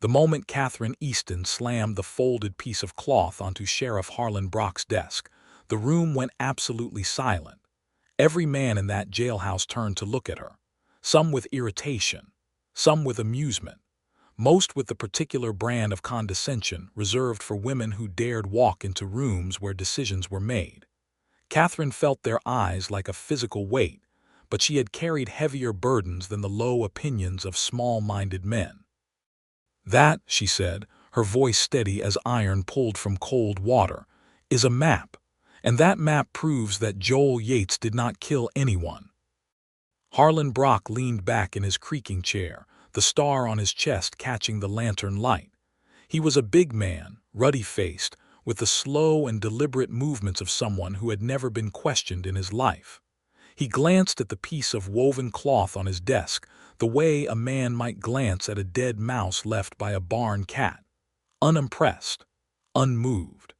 The moment Catherine Easton slammed the folded piece of cloth onto Sheriff Harlan Brock's desk, the room went absolutely silent. Every man in that jailhouse turned to look at her, some with irritation, some with amusement, most with the particular brand of condescension reserved for women who dared walk into rooms where decisions were made. Catherine felt their eyes like a physical weight, but she had carried heavier burdens than the low opinions of small-minded men. "That," she said, her voice steady as iron pulled from cold water, "is a map, and that map proves that Joel Yates did not kill anyone." Harlan Brock leaned back in his creaking chair, the star on his chest catching the lantern light. He was a big man, ruddy-faced, with the slow and deliberate movements of someone who had never been questioned in his life. He glanced at the piece of woven cloth on his desk, the way a man might glance at a dead mouse left by a barn cat. Unimpressed, unmoved.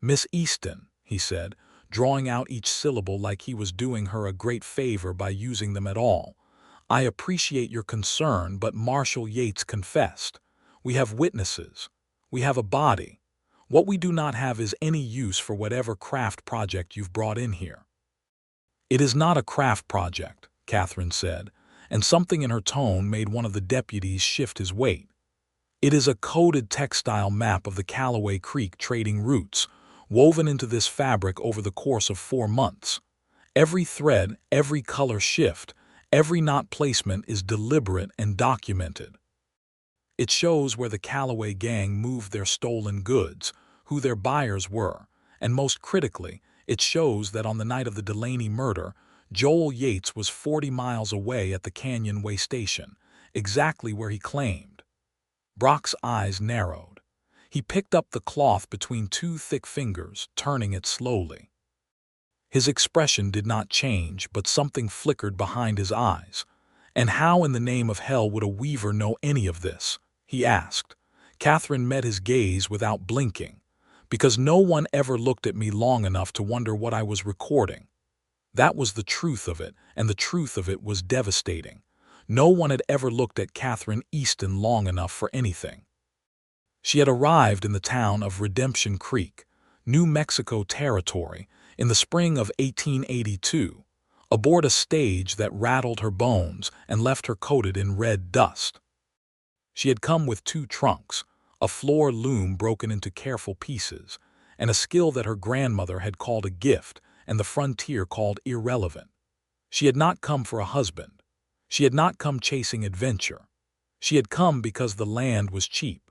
"Miss Easton," he said, drawing out each syllable like he was doing her a great favor by using them at all, "I appreciate your concern, but Marshal Yates confessed. We have witnesses. We have a body. What we do not have is any use for whatever craft project you've brought in here." "It is not a craft project," Catherine said, and something in her tone made one of the deputies shift his weight. "It is a coded textile map of the Callaway Creek trading routes, woven into this fabric over the course of 4 months. Every thread, every color shift, every knot placement is deliberate and documented. It shows where the Callaway gang moved their stolen goods, who their buyers were, and most critically, it shows that on the night of the Delaney murder, Joel Yates was 40 miles away at the Canyon Way station, exactly where he claimed." Brock's eyes narrowed. He picked up the cloth between 2 thick fingers, turning it slowly. His expression did not change, but something flickered behind his eyes. "And how in the name of hell would a weaver know any of this?" he asked. Catherine met his gaze without blinking. "Because no one ever looked at me long enough to wonder what I was recording." That was the truth of it, and the truth of it was devastating. No one had ever looked at Catherine Easton long enough for anything. She had arrived in the town of Redemption Creek, New Mexico Territory, in the spring of 1882, aboard a stage that rattled her bones and left her coated in red dust. She had come with 2 trunks, a floor loom broken into careful pieces, and a skill that her grandmother had called a gift and the frontier called irrelevant. She had not come for a husband. She had not come chasing adventure. She had come because the land was cheap,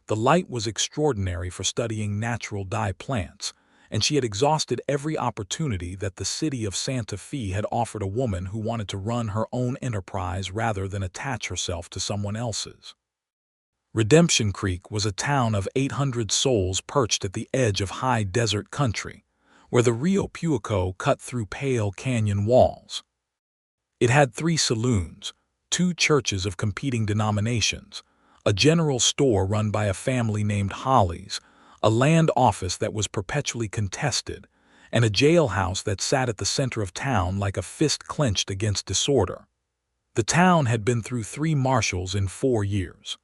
the light was extraordinary for studying natural dye plants, and she had exhausted every opportunity that the city of Santa Fe had offered a woman who wanted to run her own enterprise rather than attach herself to someone else's. Redemption Creek was a town of 800 souls perched at the edge of high desert country, where the Rio Puico cut through pale canyon walls. It had 3 saloons, 2 churches of competing denominations, a general store run by a family named Hollies, a land office that was perpetually contested, and a jailhouse that sat at the center of town like a fist clenched against disorder. The town had been through 3 marshals in 4 years.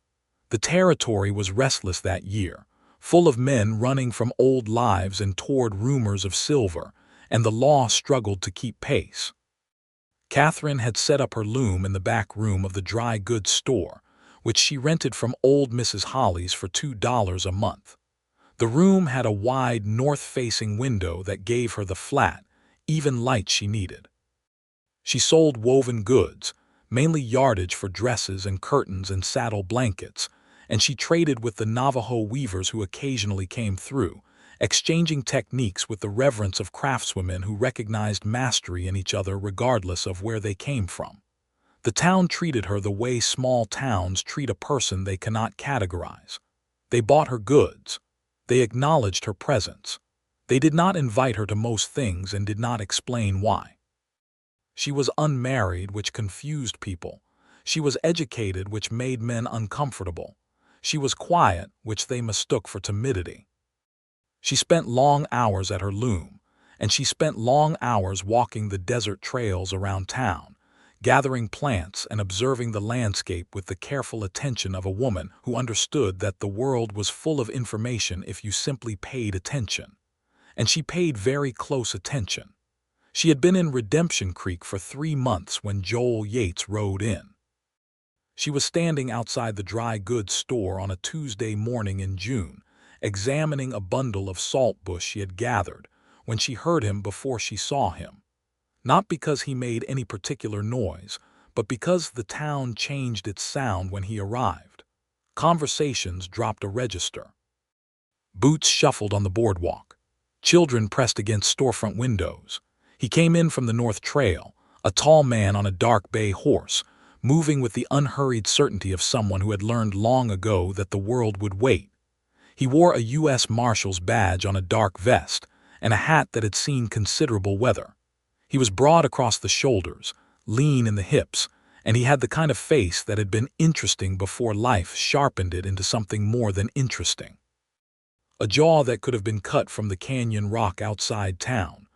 The territory was restless that year, full of men running from old lives and toward rumors of silver, and the law struggled to keep pace. Catherine had set up her loom in the back room of the dry goods store, which she rented from old Mrs. Hollies for $2 a month. The room had a wide north-facing window that gave her the flat, even light she needed. She sold woven goods, mainly yardage for dresses and curtains and saddle blankets, and she traded with the Navajo weavers who occasionally came through, exchanging techniques with the reverence of craftswomen who recognized mastery in each other regardless of where they came from. The town treated her the way small towns treat a person they cannot categorize. They bought her goods. They acknowledged her presence. They did not invite her to most things and did not explain why. She was unmarried, which confused people. She was educated, which made men uncomfortable. She was quiet, which they mistook for timidity. She spent long hours at her loom, and she spent long hours walking the desert trails around town, gathering plants and observing the landscape with the careful attention of a woman who understood that the world was full of information if you simply paid attention. And she paid very close attention. She had been in Redemption Creek for 3 months when Joel Yates rode in. She was standing outside the dry goods store on a Tuesday morning in June, examining a bundle of saltbush she had gathered, when she heard him before she saw him. Not because he made any particular noise, but because the town changed its sound when he arrived. Conversations dropped a register. Boots shuffled on the boardwalk. Children pressed against storefront windows. He came in from the North Trail, a tall man on a dark bay horse, moving with the unhurried certainty of someone who had learned long ago that the world would wait. He wore a U.S. Marshal's badge on a dark vest and a hat that had seen considerable weather. He was broad across the shoulders, lean in the hips, and he had the kind of face that had been interesting before life sharpened it into something more than interesting. A jaw that could have been cut from the canyon rock outside town,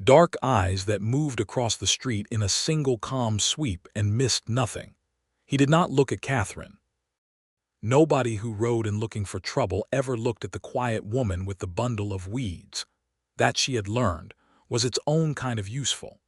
dark eyes that moved across the street in a single calm sweep and missed nothing. He did not look at Catherine. Nobody who rode in looking for trouble ever looked at the quiet woman with the bundle of weeds. That, she had learned, was its own kind of useful.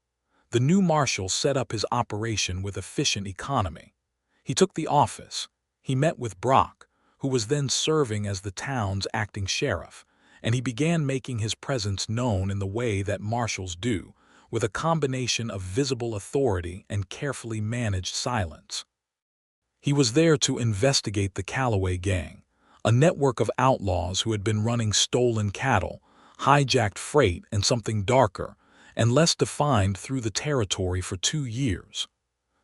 The new marshal set up his operation with efficient economy. He took the office. He met with Brock, who was then serving as the town's acting sheriff, and he began making his presence known in the way that marshals do, with a combination of visible authority and carefully managed silence. He was there to investigate the Callaway gang, a network of outlaws who had been running stolen cattle, hijacked freight, and something darker and less defined through the territory for 2 years.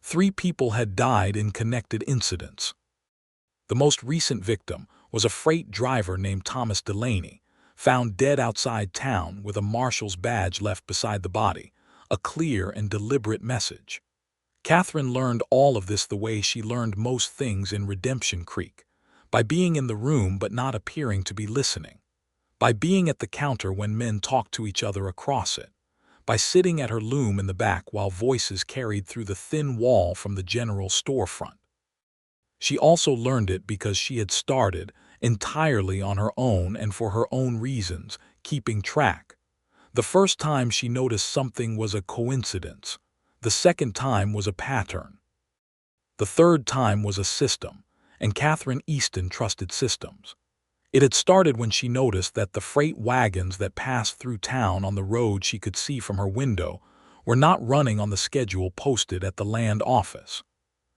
3 people had died in connected incidents. The most recent victim was a freight driver named Thomas Delaney, found dead outside town with a marshal's badge left beside the body, a clear and deliberate message. Catherine learned all of this the way she learned most things in Redemption Creek, by being in the room but not appearing to be listening, by being at the counter when men talked to each other across it, by sitting at her loom in the back while voices carried through the thin wall from the general storefront. She also learned it because she had started, entirely on her own and for her own reasons, keeping track. The first time she noticed something was a coincidence. The second time was a pattern. The third time was a system, and Catherine Easton trusted systems. It had started when she noticed that the freight wagons that passed through town on the road she could see from her window were not running on the schedule posted at the land office.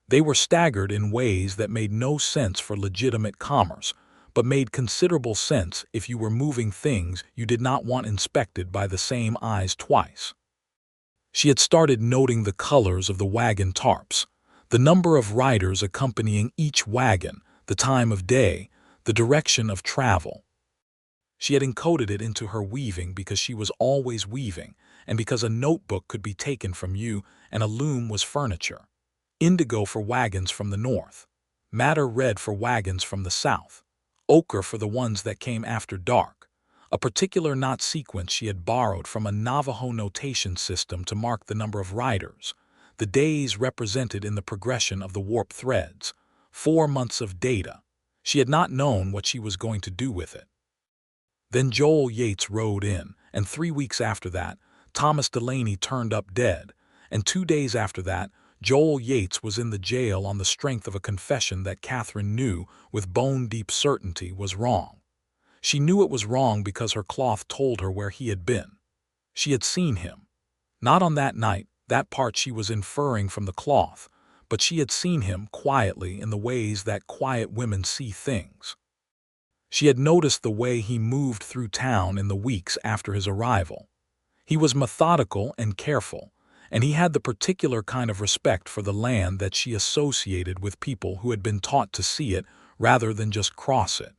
They were staggered in ways that made no sense for legitimate commerce, but made considerable sense if you were moving things you did not want inspected by the same eyes twice. She had started noting the colors of the wagon tarps, the number of riders accompanying each wagon, the time of day, the direction of travel. She had encoded it into her weaving because she was always weaving, and because a notebook could be taken from you and a loom was furniture. Indigo for wagons from the north, madder red for wagons from the south, ochre for the ones that came after dark. A particular knot sequence she had borrowed from a Navajo notation system to mark the number of riders, the days represented in the progression of the warp threads, 4 months of data. She had not known what she was going to do with it. Then Joel Yates rode in, and 3 weeks after that, Thomas Delaney turned up dead, and 2 days after that, Joel Yates was in the jail on the strength of a confession that Catherine knew with bone-deep certainty was wrong. She knew it was wrong because her cloth told her where he had been. She had seen him. Not on that night, that part she was inferring from the cloth, but she had seen him quietly in the ways that quiet women see things. She had noticed the way he moved through town in the weeks after his arrival. He was methodical and careful, and he had the particular kind of respect for the land that she associated with people who had been taught to see it rather than just cross it.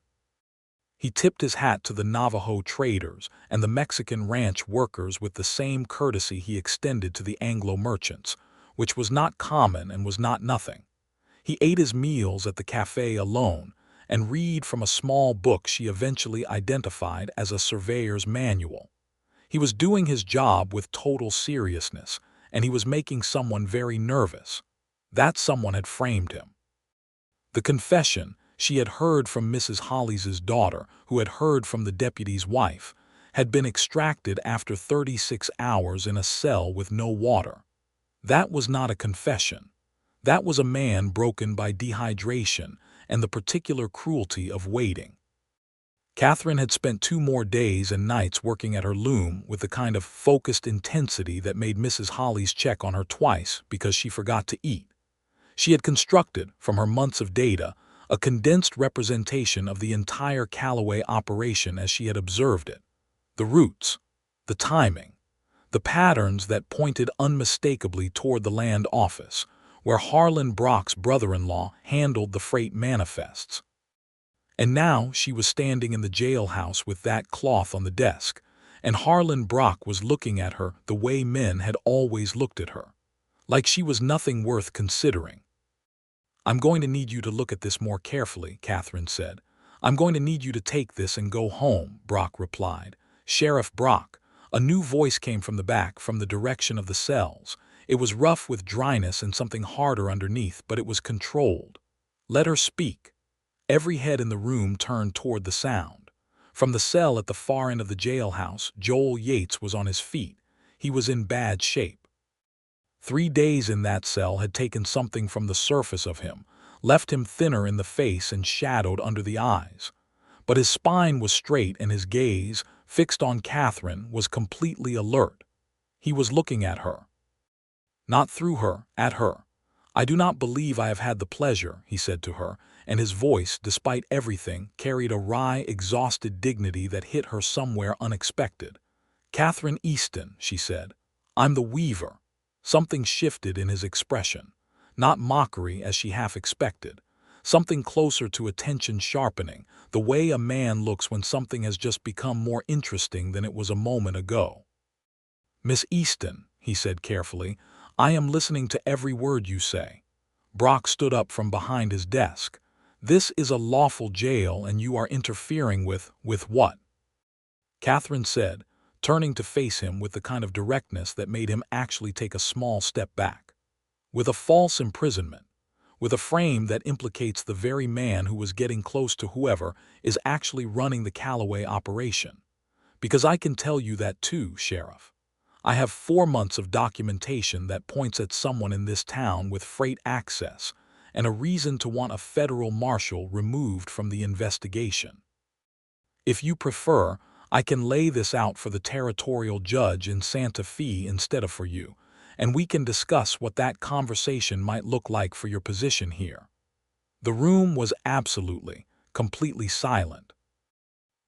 He tipped his hat to the Navajo traders and the Mexican ranch workers with the same courtesy he extended to the Anglo merchants, which was not common and was not nothing. He ate his meals at the cafe alone and read from a small book she eventually identified as a surveyor's manual. He was doing his job with total seriousness, and he was making someone very nervous. That someone had framed him. The confession she had heard from Mrs. Hollis's daughter, who had heard from the deputy's wife, had been extracted after 36 hours in a cell with no water. That was not a confession. That was a man broken by dehydration and the particular cruelty of waiting. Catherine had spent 2 more days and nights working at her loom with the kind of focused intensity that made Mrs. Hollis check on her twice because she forgot to eat. She had constructed, from her months of data, a condensed representation of the entire Callaway operation as she had observed it. The routes, the timing, the patterns that pointed unmistakably toward the land office, where Harlan Brock's brother-in-law handled the freight manifests. And now she was standing in the jailhouse with that cloth on the desk, and Harlan Brock was looking at her the way men had always looked at her, like she was nothing worth considering. "I'm going to need you to look at this more carefully," Catherine said. "I'm going to need you to take this and go home," Brock replied. "Sheriff Brock." A new voice came from the back, from the direction of the cells. It was rough with dryness and something harder underneath, but it was controlled. "Let her speak." Every head in the room turned toward the sound. From the cell at the far end of the jailhouse, Joel Yates was on his feet. He was in bad shape. 3 days in that cell had taken something from the surface of him, left him thinner in the face and shadowed under the eyes. But his spine was straight and his gaze, fixed on Catherine, was completely alert. He was looking at her. Not through her, at her. "I do not believe I have had the pleasure," he said to her, and his voice, despite everything, carried a wry, exhausted dignity that hit her somewhere unexpected. "Catherine Easton," she said. "I'm the weaver." Something shifted in his expression. Not mockery, as she half expected. Something closer to attention sharpening, the way a man looks when something has just become more interesting than it was a moment ago. "Miss Easton," he said carefully, "I am listening to every word you say." Brock stood up from behind his desk. "This is a lawful jail and you are interfering with what?" Catherine said, turning to face him with the kind of directness that made him actually take a small step back. "With a false imprisonment. With a frame that implicates the very man who was getting close to whoever is actually running the Callaway operation. Because I can tell you that too, Sheriff. I have 4 months of documentation that points at someone in this town with freight access and a reason to want a federal marshal removed from the investigation. If you prefer, I can lay this out for the territorial judge in Santa Fe instead of for you, and we can discuss what that conversation might look like for your position here." The room was absolutely, completely silent.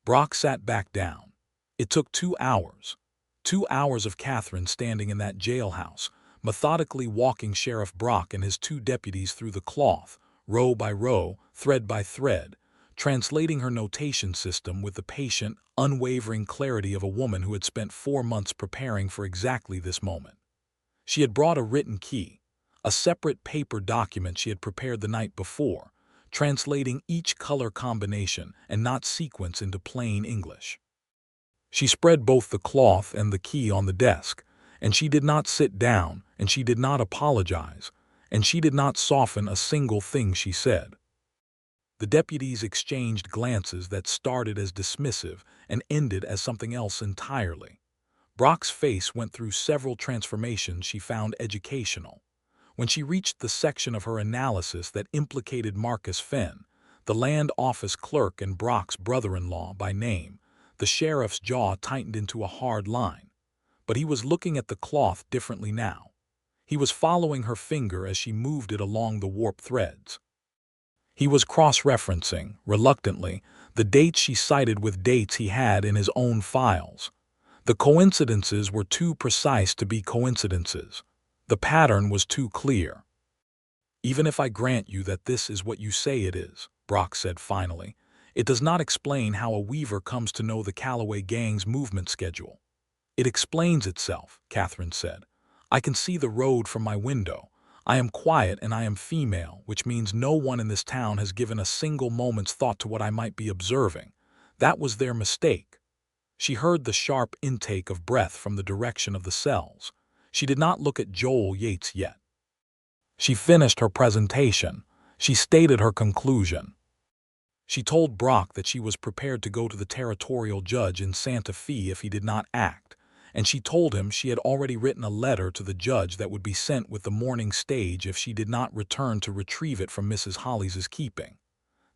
Brock sat back down. It took 2 hours. 2 hours of Catherine standing in that jailhouse, methodically walking Sheriff Brock and his 2 deputies through the cloth, row by row, thread by thread, translating her notation system with the patient, unwavering clarity of a woman who had spent 4 months preparing for exactly this moment. She had brought a written key, a separate paper document she had prepared the night before, translating each color combination and not sequence into plain English. She spread both the cloth and the key on the desk, and she did not sit down, and she did not apologize, and she did not soften a single thing she said. The deputies exchanged glances that started as dismissive and ended as something else entirely. Brock's face went through several transformations she found educational. When she reached the section of her analysis that implicated Marcus Fenn, the land office clerk and Brock's brother-in-law by name, the sheriff's jaw tightened into a hard line. But he was looking at the cloth differently now. He was following her finger as she moved it along the warped threads. He was cross-referencing, reluctantly, the dates she cited with dates he had in his own files. The coincidences were too precise to be coincidences. The pattern was too clear. "Even if I grant you that this is what you say it is," Brock said finally, "it does not explain how a weaver comes to know the Callaway gang's movement schedule." "It explains itself," Catherine said. "I can see the road from my window. I am quiet and I am female, which means no one in this town has given a single moment's thought to what I might be observing. That was their mistake." She heard the sharp intake of breath from the direction of the cells. She did not look at Joel Yates yet. She finished her presentation. She stated her conclusion. She told Brock that she was prepared to go to the territorial judge in Santa Fe if he did not act, and she told him she had already written a letter to the judge that would be sent with the morning stage if she did not return to retrieve it from Mrs. Holly's keeping.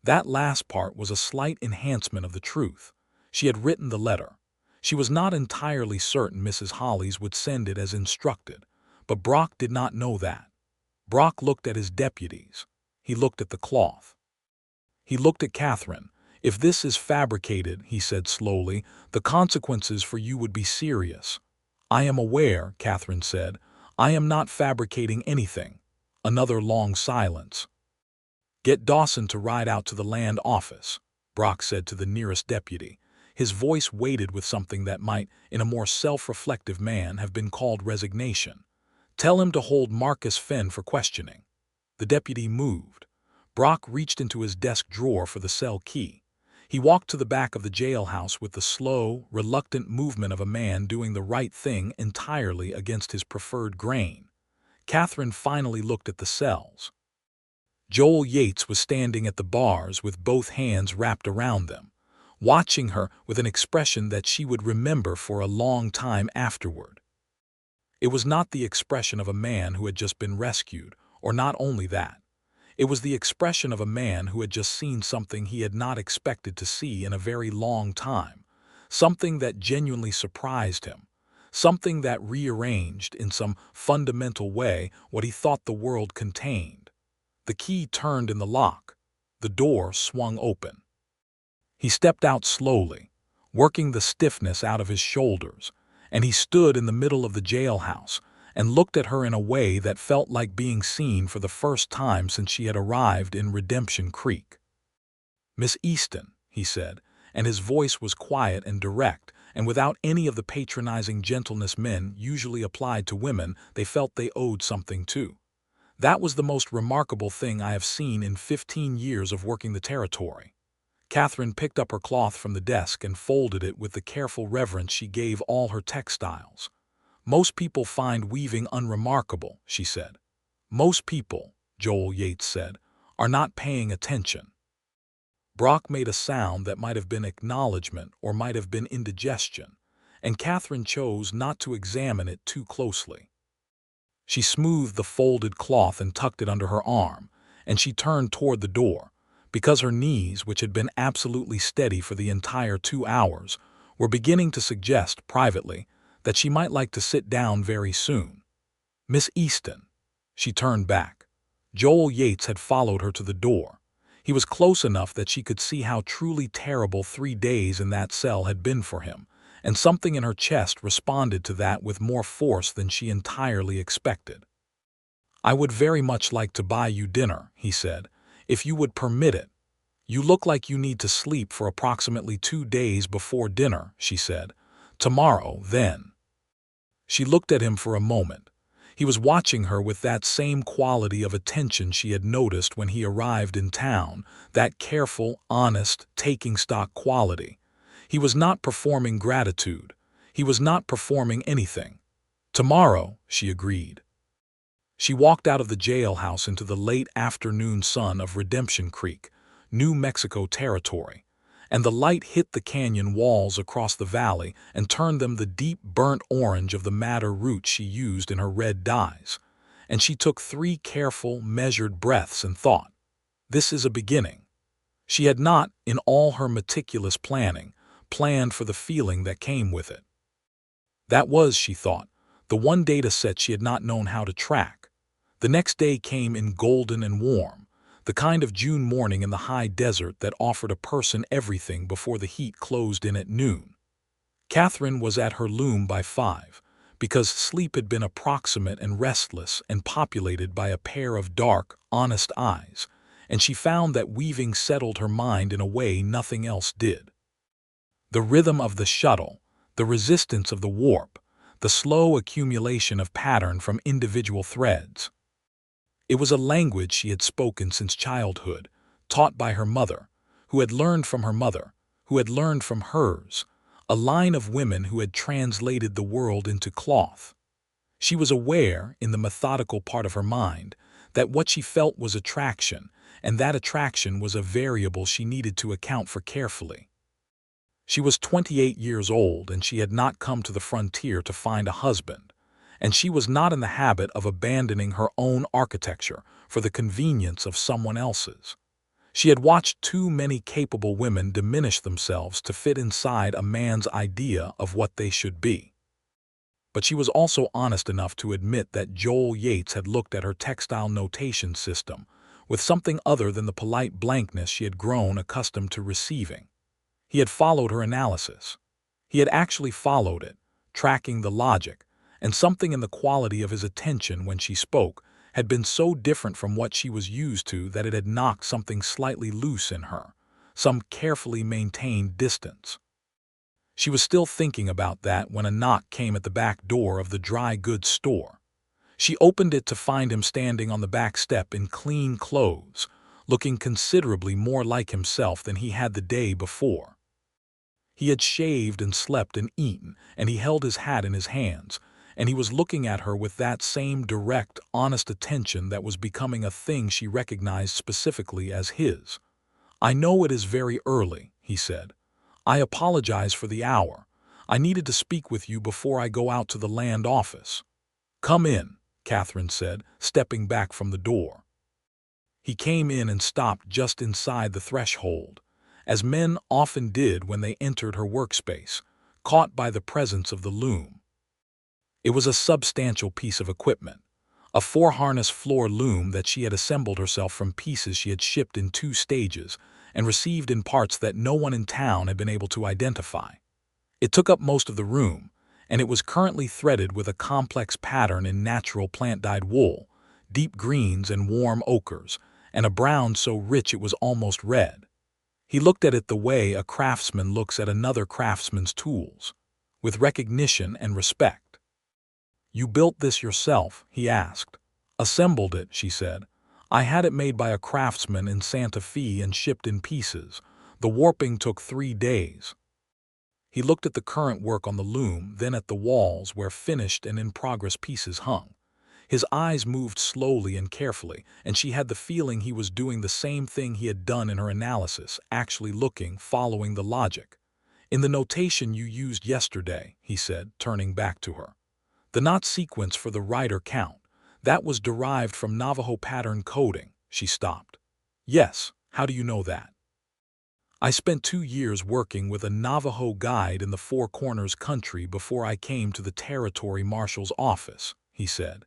That last part was a slight enhancement of the truth. She had written the letter. She was not entirely certain Mrs. Holly's would send it as instructed, but Brock did not know that. Brock looked at his deputies. He looked at the cloth. He looked at Catherine. "If this is fabricated," he said slowly, "the consequences for you would be serious." "I am aware," Catherine said. "I am not fabricating anything." Another long silence. "Get Dawson to ride out to the land office," Brock said to the nearest deputy. His voice weighted with something that might, in a more self-reflective man, have been called resignation. "Tell him to hold Marcus Fenn for questioning." The deputy moved. Brock reached into his desk drawer for the cell key. He walked to the back of the jailhouse with the slow, reluctant movement of a man doing the right thing entirely against his preferred grain. Catherine finally looked at the cells. Joel Yates was standing at the bars with both hands wrapped around them, watching her with an expression that she would remember for a long time afterward. It was not the expression of a man who had just been rescued, or not only that. It was the expression of a man who had just seen something he had not expected to see in a very long time, something that genuinely surprised him, something that rearranged in some fundamental way what he thought the world contained. The key turned in the lock. The door swung open. He stepped out slowly, working the stiffness out of his shoulders, and he stood in the middle of the jailhouse and looked at her in a way that felt like being seen for the first time since she had arrived in Redemption Creek. "Miss Easton," he said, and his voice was quiet and direct, and without any of the patronizing gentleness men usually applied to women they felt they owed something to. "That was the most remarkable thing I have seen in 15 years of working the territory." Catherine picked up her cloth from the desk and folded it with the careful reverence she gave all her textiles. "Most people find weaving unremarkable," she said. "Most people," Joel Yates said, "are not paying attention." Brock made a sound that might have been acknowledgement or might have been indigestion, and Catherine chose not to examine it too closely. She smoothed the folded cloth and tucked it under her arm, and she turned toward the door, because her knees, which had been absolutely steady for the entire 2 hours, were beginning to suggest, privately, that she might like to sit down very soon. "Miss Easton." She turned back. Joel Yates had followed her to the door. He was close enough that she could see how truly terrible 3 days in that cell had been for him, and something in her chest responded to that with more force than she entirely expected. "I would very much like to buy you dinner," he said, "if you would permit it." "You look like you need to sleep for approximately 2 days before dinner," she said. "Tomorrow, then." She looked at him for a moment. He was watching her with that same quality of attention she had noticed when he arrived in town, that careful, honest, taking stock quality. He was not performing gratitude. He was not performing anything. "Tomorrow," she agreed. She walked out of the jailhouse into the late afternoon sun of Redemption Creek, New Mexico territory, and the light hit the canyon walls across the valley and turned them the deep burnt orange of the madder root she used in her red dyes. And she took 3 careful, measured breaths and thought, "This is a beginning." She had not, in all her meticulous planning, planned for the feeling that came with it. That was, she thought, the one data set she had not known how to track. The next day came in golden and warm, the kind of June morning in the high desert that offered a person everything before the heat closed in at noon. Catherine was at her loom by 5, because sleep had been approximate and restless and populated by a pair of dark, honest eyes, and she found that weaving settled her mind in a way nothing else did. The rhythm of the shuttle, the resistance of the warp, the slow accumulation of pattern from individual threads. It was a language she had spoken since childhood, taught by her mother, who had learned from her mother, who had learned from hers, a line of women who had translated the world into cloth. She was aware, in the methodical part of her mind, that what she felt was attraction, and that attraction was a variable she needed to account for carefully. She was 28 years old, and she had not come to the frontier to find a husband, and she was not in the habit of abandoning her own architecture for the convenience of someone else's. She had watched too many capable women diminish themselves to fit inside a man's idea of what they should be. But she was also honest enough to admit that Joel Yates had looked at her textile notation system with something other than the polite blankness she had grown accustomed to receiving. He had followed her analysis. He had actually followed it, tracking the logic, and something in the quality of his attention when she spoke had been so different from what she was used to that it had knocked something slightly loose in her, some carefully maintained distance. She was still thinking about that when a knock came at the back door of the dry goods store. She opened it to find him standing on the back step in clean clothes, looking considerably more like himself than he had the day before. He had shaved and slept and eaten, and he held his hat in his hands, and he was looking at her with that same direct, honest attention that was becoming a thing she recognized specifically as his. "I know it is very early," he said. "I apologize for the hour. I needed to speak with you before I go out to the land office." "Come in," Catherine said, stepping back from the door. He came in and stopped just inside the threshold, as men often did when they entered her workspace, caught by the presence of the loom. It was a substantial piece of equipment, a four-harness floor loom that she had assembled herself from pieces she had shipped in 2 stages and received in parts that no one in town had been able to identify. It took up most of the room, and it was currently threaded with a complex pattern in natural plant-dyed wool, deep greens and warm ochres, and a brown so rich it was almost red. He looked at it the way a craftsman looks at another craftsman's tools, with recognition and respect. "You built this yourself?" he asked. "Assembled it," she said. "I had it made by a craftsman in Santa Fe and shipped in pieces. The warping took 3 days. He looked at the current work on the loom, then at the walls where finished and in-progress pieces hung. His eyes moved slowly and carefully, and she had the feeling he was doing the same thing he had done in her analysis, actually looking, following the logic. "In the notation you used yesterday," he said, turning back to her. "The knot sequence for the rider count. That was derived from Navajo pattern coding." She stopped. "Yes, how do you know that?" "I spent 2 years working with a Navajo guide in the Four Corners country before I came to the territory marshal's office," he said.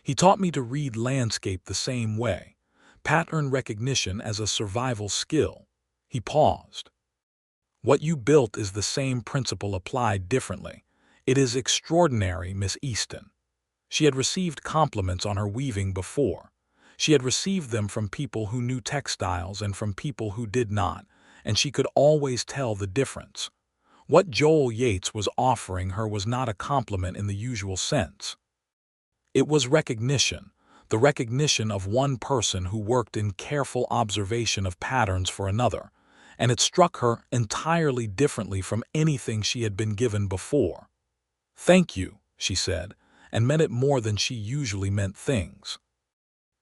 "He taught me to read landscape the same way, pattern recognition as a survival skill." He paused. "What you built is the same principle applied differently. It is extraordinary, Miss Easton." She had received compliments on her weaving before. She had received them from people who knew textiles and from people who did not, and she could always tell the difference. What Joel Yates was offering her was not a compliment in the usual sense. It was recognition, the recognition of one person who worked in careful observation of patterns for another, and it struck her entirely differently from anything she had been given before. "Thank you," she said, and meant it more than she usually meant things.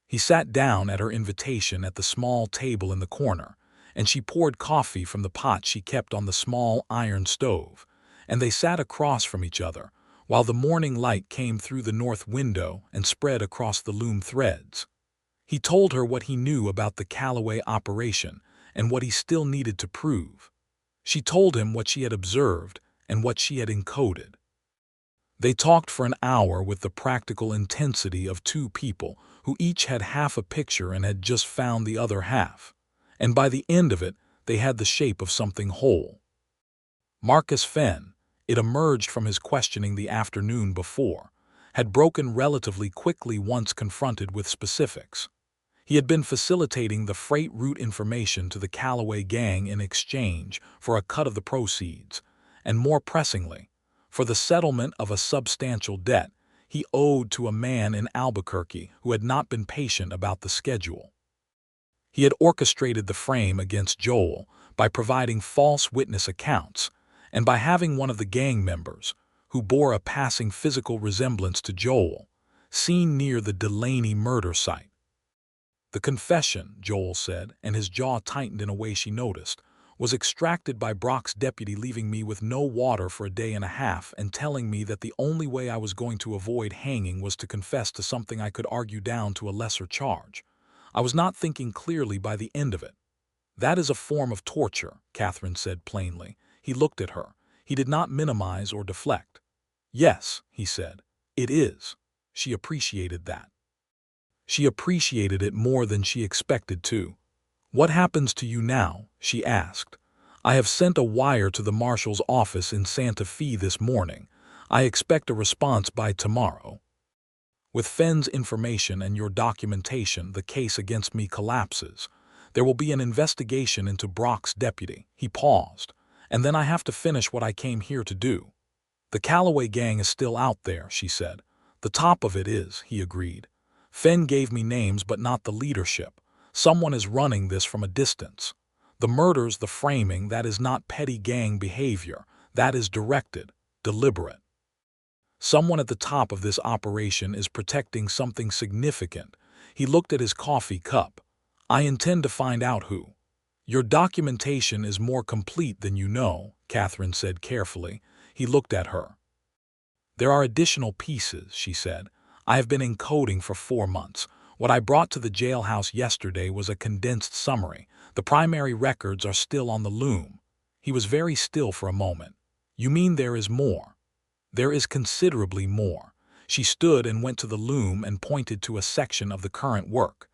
He sat down at her invitation at the small table in the corner, and she poured coffee from the pot she kept on the small iron stove, and they sat across from each other, while the morning light came through the north window and spread across the loom threads. He told her what he knew about the Callaway operation and what he still needed to prove. She told him what she had observed and what she had encoded. They talked for an hour with the practical intensity of 2 people who each had half a picture and had just found the other half, and by the end of it they had the shape of something whole. Marcus Fenn, it emerged from his questioning the afternoon before, had broken relatively quickly once confronted with specifics. He had been facilitating the freight route information to the Callaway gang in exchange for a cut of the proceeds, and more pressingly, for the settlement of a substantial debt he owed to a man in Albuquerque who had not been patient about the schedule. He had orchestrated the frame against Joel by providing false witness accounts and by having one of the gang members, who bore a passing physical resemblance to Joel, seen near the Delaney murder site. The confession, Joel said, and his jaw tightened in a way she noticed, was extracted by Brock's deputy, leaving me with no water for a day and a half and telling me that the only way I was going to avoid hanging was to confess to something I could argue down to a lesser charge. I was not thinking clearly by the end of it. That is a form of torture, Catherine said plainly. He looked at her. He did not minimize or deflect. Yes, he said, it is. She appreciated that. She appreciated it more than she expected to. What happens to you now? She asked. I have sent a wire to the marshal's office in Santa Fe this morning. I expect a response by tomorrow. With Fenn's information and your documentation, the case against me collapses. There will be an investigation into Brock's deputy. He paused. And then I have to finish what I came here to do. The Calloway gang is still out there, she said. The top of it is, he agreed. Fenn gave me names but not the leadership. Someone is running this from a distance. The murders, the framing, that is not petty gang behavior. That is directed, deliberate. Someone at the top of this operation is protecting something significant. He looked at his coffee cup. I intend to find out who. Your documentation is more complete than you know, Catherine said carefully. He looked at her. There are additional pieces, she said. I have been encoding for 4 months. What I brought to the jailhouse yesterday was a condensed summary. The primary records are still on the loom. He was very still for a moment. You mean there is more? There is considerably more. She stood and went to the loom and pointed to a section of the current work.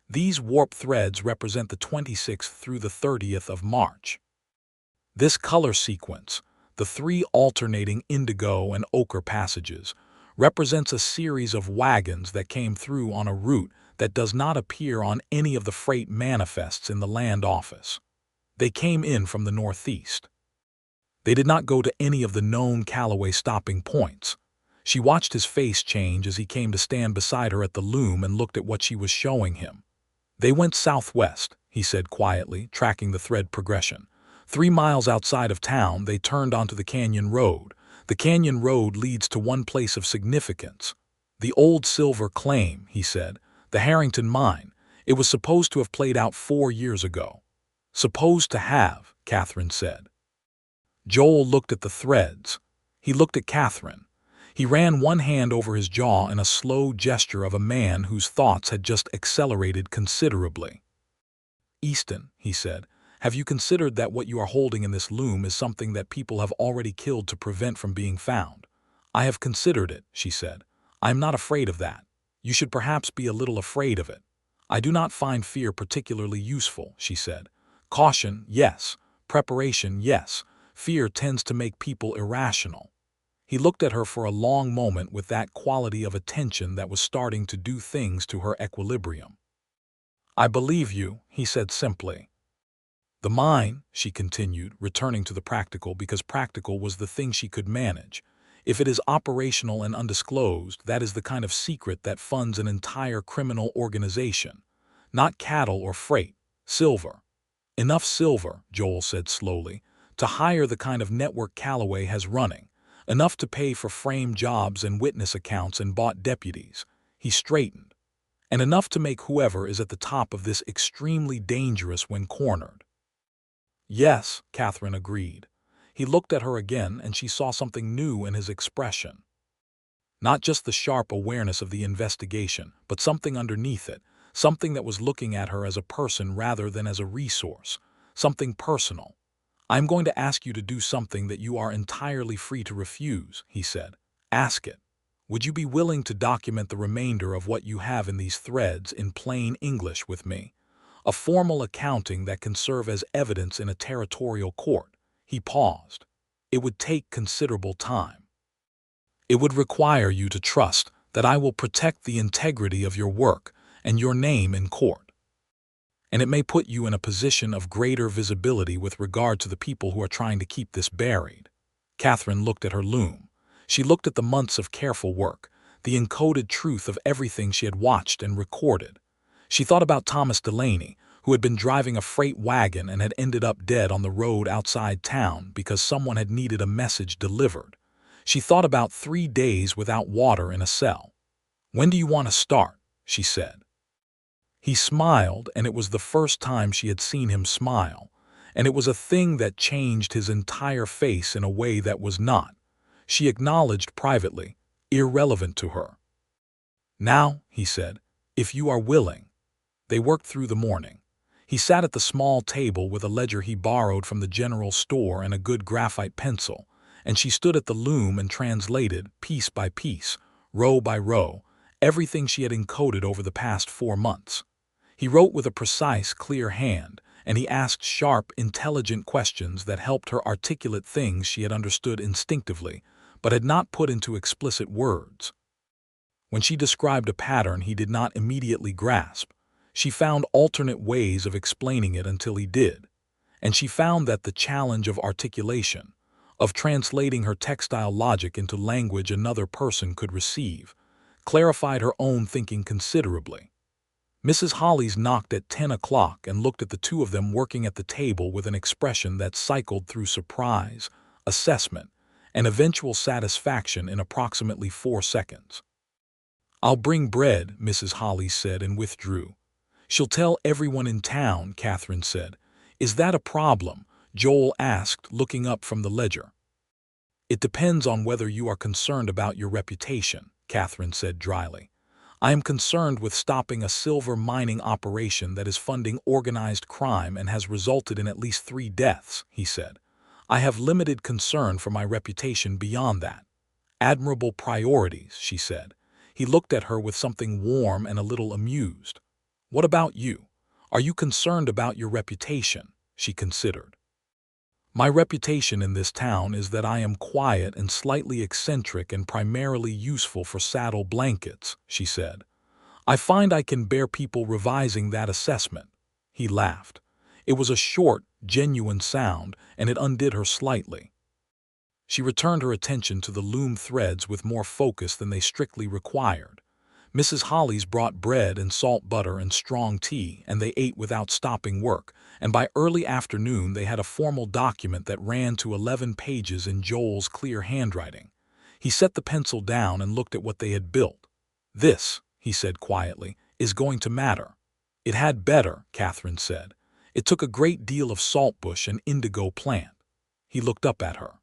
These warp threads represent the 26th through the 30th of March. This color sequence, the 3 alternating indigo and ochre passages, represents a series of wagons that came through on a route that does not appear on any of the freight manifests in the land office. They came in from the northeast. They did not go to any of the known Calloway stopping points. She watched his face change as he came to stand beside her at the loom and looked at what she was showing him. They went southwest, he said quietly, tracking the thread progression. 3 miles outside of town, they turned onto the canyon road. The canyon road leads to one place of significance. The old silver claim, he said. The Harrington mine. It was supposed to have played out 4 years ago. Supposed to have, Catherine said. Joel looked at the threads. He looked at Catherine. He ran one hand over his jaw in a slow gesture of a man whose thoughts had just accelerated considerably. Easton, he said, have you considered that what you are holding in this loom is something that people have already killed to prevent from being found? I have considered it, she said. I am not afraid of that. You should perhaps be a little afraid of it. I do not find fear particularly useful, she said. Caution, yes. Preparation, yes. Fear tends to make people irrational. He looked at her for a long moment with that quality of attention that was starting to do things to her equilibrium. I believe you, he said simply. The mine, she continued, returning to the practical because practical was the thing she could manage. If it is operational and undisclosed, that is the kind of secret that funds an entire criminal organization. Not cattle or freight, silver. Enough silver, Joel said slowly, to hire the kind of network Calloway has running. Enough to pay for frame jobs and witness accounts and bought deputies. He straightened. And enough to make whoever is at the top of this extremely dangerous when cornered. Yes, Catherine agreed. He looked at her again and she saw something new in his expression. Not just the sharp awareness of the investigation, but something underneath it, something that was looking at her as a person rather than as a resource, something personal. I'm going to ask you to do something that you are entirely free to refuse, he said. Ask it. Would you be willing to document the remainder of what you have in these threads in plain English with me? A formal accounting that can serve as evidence in a territorial court. He paused. It would take considerable time. It would require you to trust that I will protect the integrity of your work and your name in court. And it may put you in a position of greater visibility with regard to the people who are trying to keep this buried. Catherine looked at her loom. She looked at the months of careful work, the encoded truth of everything she had watched and recorded. She thought about Thomas Delaney, who had been driving a freight wagon and had ended up dead on the road outside town because someone had needed a message delivered. She thought about 3 days without water in a cell. "When do you want to start?" she said. He smiled, and it was the first time she had seen him smile, and it was a thing that changed his entire face in a way that was not, she acknowledged privately, irrelevant to her. "Now," he said, "if you are willing." They worked through the morning. He sat at the small table with a ledger he borrowed from the general store and a good graphite pencil, and she stood at the loom and translated, piece by piece, row by row, everything she had encoded over the past 4 months. He wrote with a precise, clear hand, and he asked sharp, intelligent questions that helped her articulate things she had understood instinctively, but had not put into explicit words. When she described a pattern he did not immediately grasp, she found alternate ways of explaining it until he did, and she found that the challenge of articulation, of translating her textile logic into language another person could receive, clarified her own thinking considerably. Mrs. Hollis knocked at 10 o'clock and looked at the two of them working at the table with an expression that cycled through surprise, assessment, and eventual satisfaction in approximately 4 seconds. "I'll bring bread," Mrs. Hollis said and withdrew. "She'll tell everyone in town," Catherine said. "Is that a problem?" Joel asked, looking up from the ledger. "It depends on whether you are concerned about your reputation," Catherine said dryly. "I am concerned with stopping a silver mining operation that is funding organized crime and has resulted in at least 3 deaths," he said. "I have limited concern for my reputation beyond that." "Admirable priorities," she said. He looked at her with something warm and a little amused. "What about you? Are you concerned about your reputation?" she considered. "My reputation in this town is that I am quiet and slightly eccentric and primarily useful for saddle blankets," she said. "I find I can bear people revising that assessment." He laughed. It was a short, genuine sound, and it undid her slightly. She returned her attention to the loom threads with more focus than they strictly required. Mrs. Hollis brought bread and salt butter and strong tea, and they ate without stopping work, and by early afternoon they had a formal document that ran to 11 pages in Joel's clear handwriting. He set the pencil down and looked at what they had built. "This," he said quietly, "is going to matter." "It had better," Catherine said. "It took a great deal of saltbush and indigo plant." He looked up at her.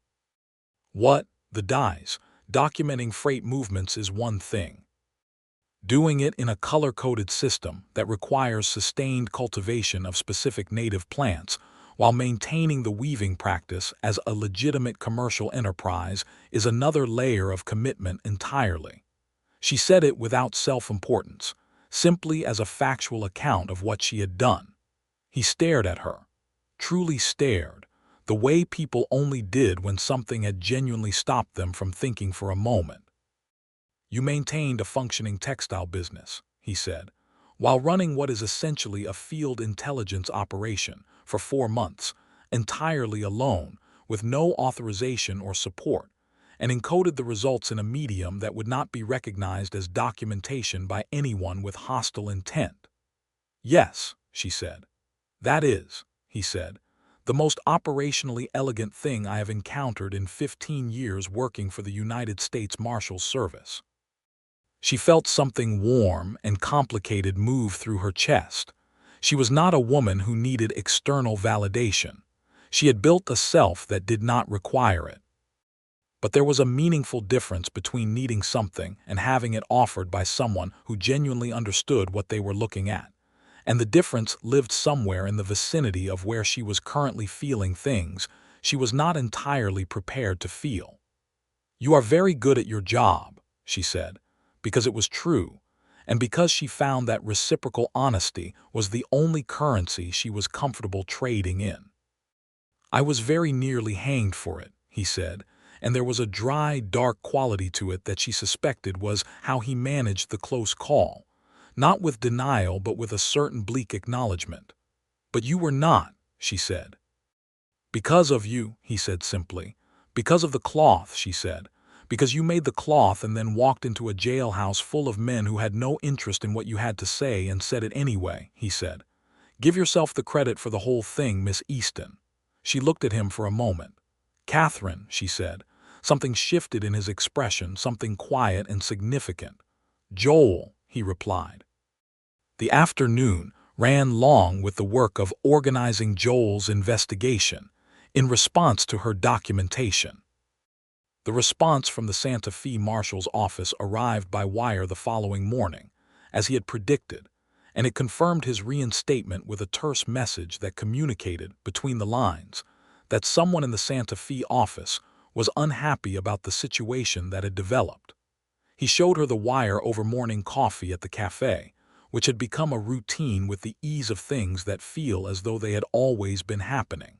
"What? The dyes? Documenting freight movements is one thing. Doing it in a color-coded system that requires sustained cultivation of specific native plants while maintaining the weaving practice as a legitimate commercial enterprise is another layer of commitment entirely." She said it without self-importance, simply as a factual account of what she had done. He stared at her, truly stared, the way people only did when something had genuinely stopped them from thinking for a moment. "You maintained a functioning textile business," he said, "while running what is essentially a field intelligence operation for 4 months, entirely alone, with no authorization or support, and encoded the results in a medium that would not be recognized as documentation by anyone with hostile intent." "Yes," she said. "That is," he said, "the most operationally elegant thing I have encountered in 15 years working for the United States Marshal Service." She felt something warm and complicated move through her chest. She was not a woman who needed external validation. She had built a self that did not require it. But there was a meaningful difference between needing something and having it offered by someone who genuinely understood what they were looking at. And the difference lived somewhere in the vicinity of where she was currently feeling things she was not entirely prepared to feel. "You are very good at your job," she said, because it was true, and because she found that reciprocal honesty was the only currency she was comfortable trading in. "I was very nearly hanged for it," he said, and there was a dry, dark quality to it that she suspected was how he managed the close call, not with denial but with a certain bleak acknowledgement. "But you were not," she said. "Because of you," he said simply. "Because of the cloth," she said. "Because you made the cloth and then walked into a jailhouse full of men who had no interest in what you had to say and said it anyway," he said. "Give yourself the credit for the whole thing, Miss Easton." She looked at him for a moment. "Catherine," she said, Something shifted in his expression, something quiet and significant. "Joel," he replied. The afternoon ran long with the work of organizing Joel's investigation in response to her documentation. The response from the Santa Fe Marshal's office arrived by wire the following morning, as he had predicted, and it confirmed his reinstatement with a terse message that communicated, between the lines, that someone in the Santa Fe office was unhappy about the situation that had developed. He showed her the wire over morning coffee at the cafe, which had become a routine with the ease of things that feel as though they had always been happening.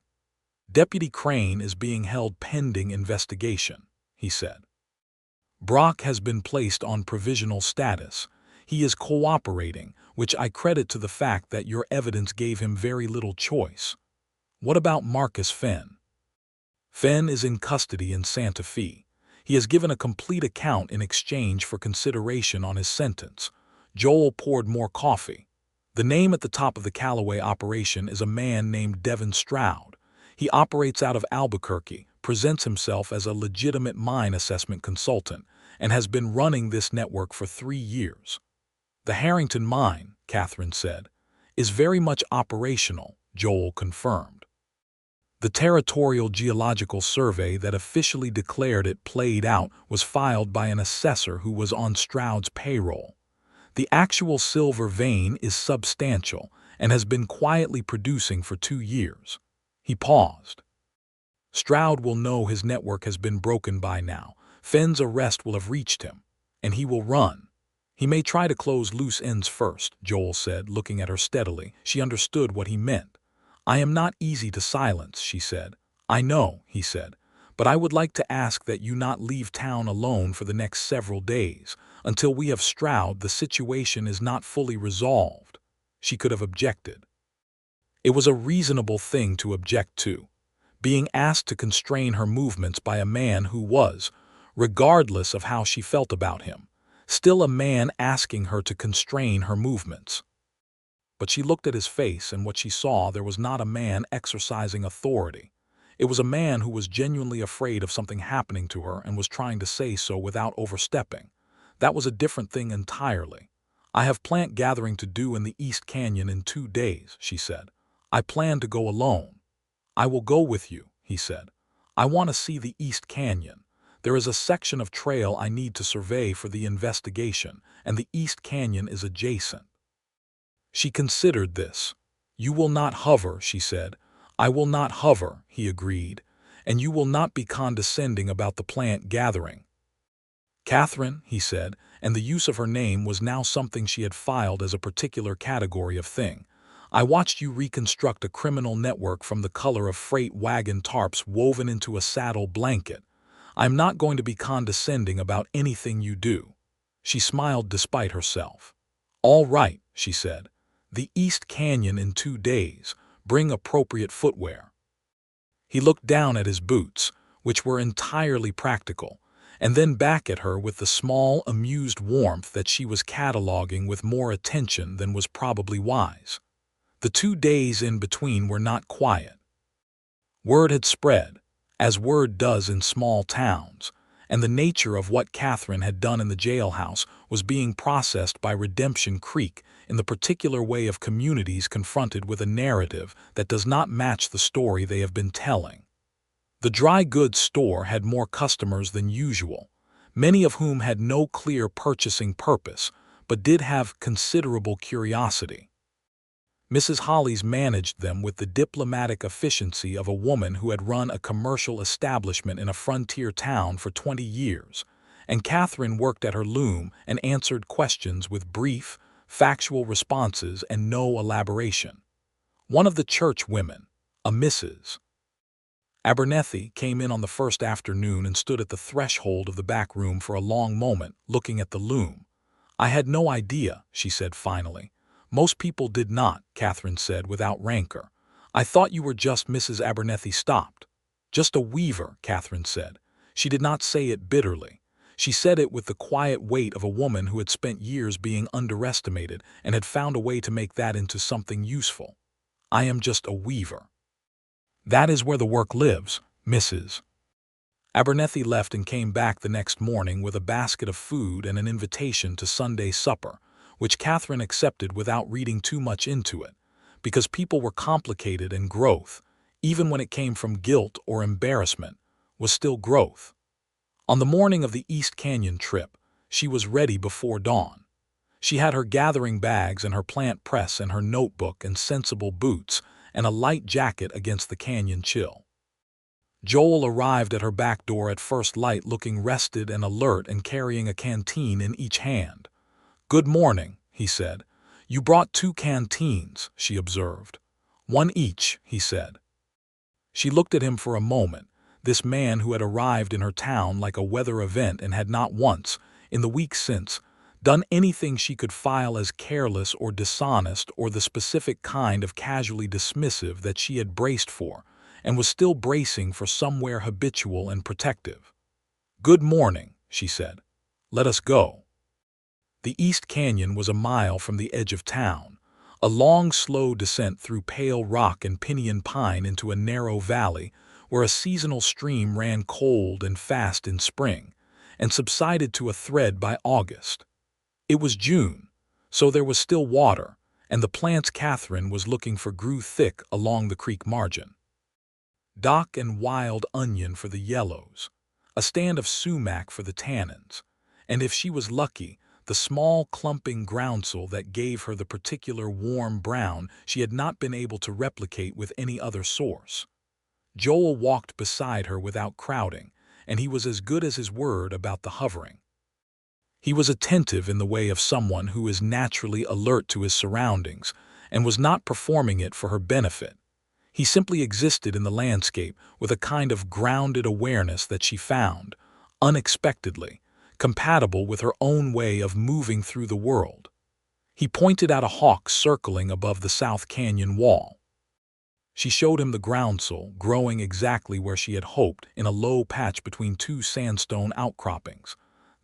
"Deputy Crane is being held pending investigation," he said. "Brock has been placed on provisional status. He is cooperating, which I credit to the fact that your evidence gave him very little choice. What about Marcus Fenn?" "Fenn is in custody in Santa Fe. He has given a complete account in exchange for consideration on his sentence." Joel poured more coffee. "The name at the top of the Callaway operation is a man named Devin Stroud. He operates out of Albuquerque, presents himself as a legitimate mine assessment consultant, and has been running this network for 3 years. "The Harrington mine," Catherine said, "is very much operational," Joel confirmed. "The territorial geological survey that officially declared it played out was filed by an assessor who was on Stroud's payroll. The actual silver vein is substantial and has been quietly producing for 2 years. He paused. "Stroud will know his network has been broken by now. Fenn's arrest will have reached him, and he will run. He may try to close loose ends first," Joel said, looking at her steadily. She understood what he meant. "I am not easy to silence," she said. "I know," he said, "but I would like to ask that you not leave town alone for the next several days. Until we have Stroud, the situation is not fully resolved." She could have objected. It was a reasonable thing to object to, being asked to constrain her movements by a man who was, regardless of how she felt about him, still a man asking her to constrain her movements. But she looked at his face, and what she saw there was not a man exercising authority. It was a man who was genuinely afraid of something happening to her and was trying to say so without overstepping. That was a different thing entirely. "I have plant gathering to do in the East Canyon in 2 days," she said. "I plan to go alone." "I will go with you," he said. "I want to see the East Canyon. There is a section of trail I need to survey for the investigation, and the East Canyon is adjacent." She considered this. "You will not hover," she said. "I will not hover," he agreed. "And you will not be condescending about the plant gathering." "Catherine," he said, and the use of her name was now something she had filed as a particular category of thing. "I watched you reconstruct a criminal network from the color of freight wagon tarps woven into a saddle blanket. I'm not going to be condescending about anything you do." She smiled despite herself. "All right," she said. "The East Canyon in 2 days. Bring appropriate footwear." He looked down at his boots, which were entirely practical, and then back at her with the small, amused warmth that she was cataloging with more attention than was probably wise. The 2 days in between were not quiet. Word had spread, as word does in small towns, and the nature of what Catherine had done in the jailhouse was being processed by Redemption Creek in the particular way of communities confronted with a narrative that does not match the story they have been telling. The dry goods store had more customers than usual, many of whom had no clear purchasing purpose, but did have considerable curiosity. Mrs. Hollis managed them with the diplomatic efficiency of a woman who had run a commercial establishment in a frontier town for 20 years, and Catherine worked at her loom and answered questions with brief, factual responses and no elaboration. One of the church women, a Mrs. Abernethy, came in on the first afternoon and stood at the threshold of the back room for a long moment, looking at the loom. "I had no idea," she said finally. "Most people did not," Catherine said without rancor. "I thought you were just Mrs. Abernethy." Stopped. "Just a weaver," Catherine said. She did not say it bitterly. She said it with the quiet weight of a woman who had spent years being underestimated and had found a way to make that into something useful. "I am just a weaver." "That is where the work lives, Mrs. Abernethy left and came back the next morning with a basket of food and an invitation to Sunday supper, which Catherine accepted without reading too much into it, because people were complicated and growth, even when it came from guilt or embarrassment, was still growth. On the morning of the East Canyon trip, she was ready before dawn. She had her gathering bags and her plant press and her notebook and sensible boots and a light jacket against the canyon chill. Joel arrived at her back door at first light looking rested and alert and carrying a canteen in each hand. "Good morning," he said. "You brought 2 canteens," she observed. "One each," he said. She looked at him for a moment, this man who had arrived in her town like a weather event and had not once, in the weeks since, done anything she could file as careless or dishonest or the specific kind of casually dismissive that she had braced for, and was still bracing for somewhere habitual and protective. "Good morning," she said. "Let us go." The East Canyon was a mile from the edge of town, a long, slow descent through pale rock and pinyon pine into a narrow valley where a seasonal stream ran cold and fast in spring and subsided to a thread by August. It was June, so there was still water, and the plants Catherine was looking for grew thick along the creek margin. Dock and wild onion for the yellows, a stand of sumac for the tannins, and if she was lucky, the small clumping groundsel that gave her the particular warm brown she had not been able to replicate with any other source. Joel walked beside her without crowding, and he was as good as his word about the hovering. He was attentive in the way of someone who is naturally alert to his surroundings and was not performing it for her benefit. He simply existed in the landscape with a kind of grounded awareness that she found, unexpectedly, compatible with her own way of moving through the world. He pointed out a hawk circling above the South Canyon wall. She showed him the groundsel, growing exactly where she had hoped, in a low patch between 2 sandstone outcroppings.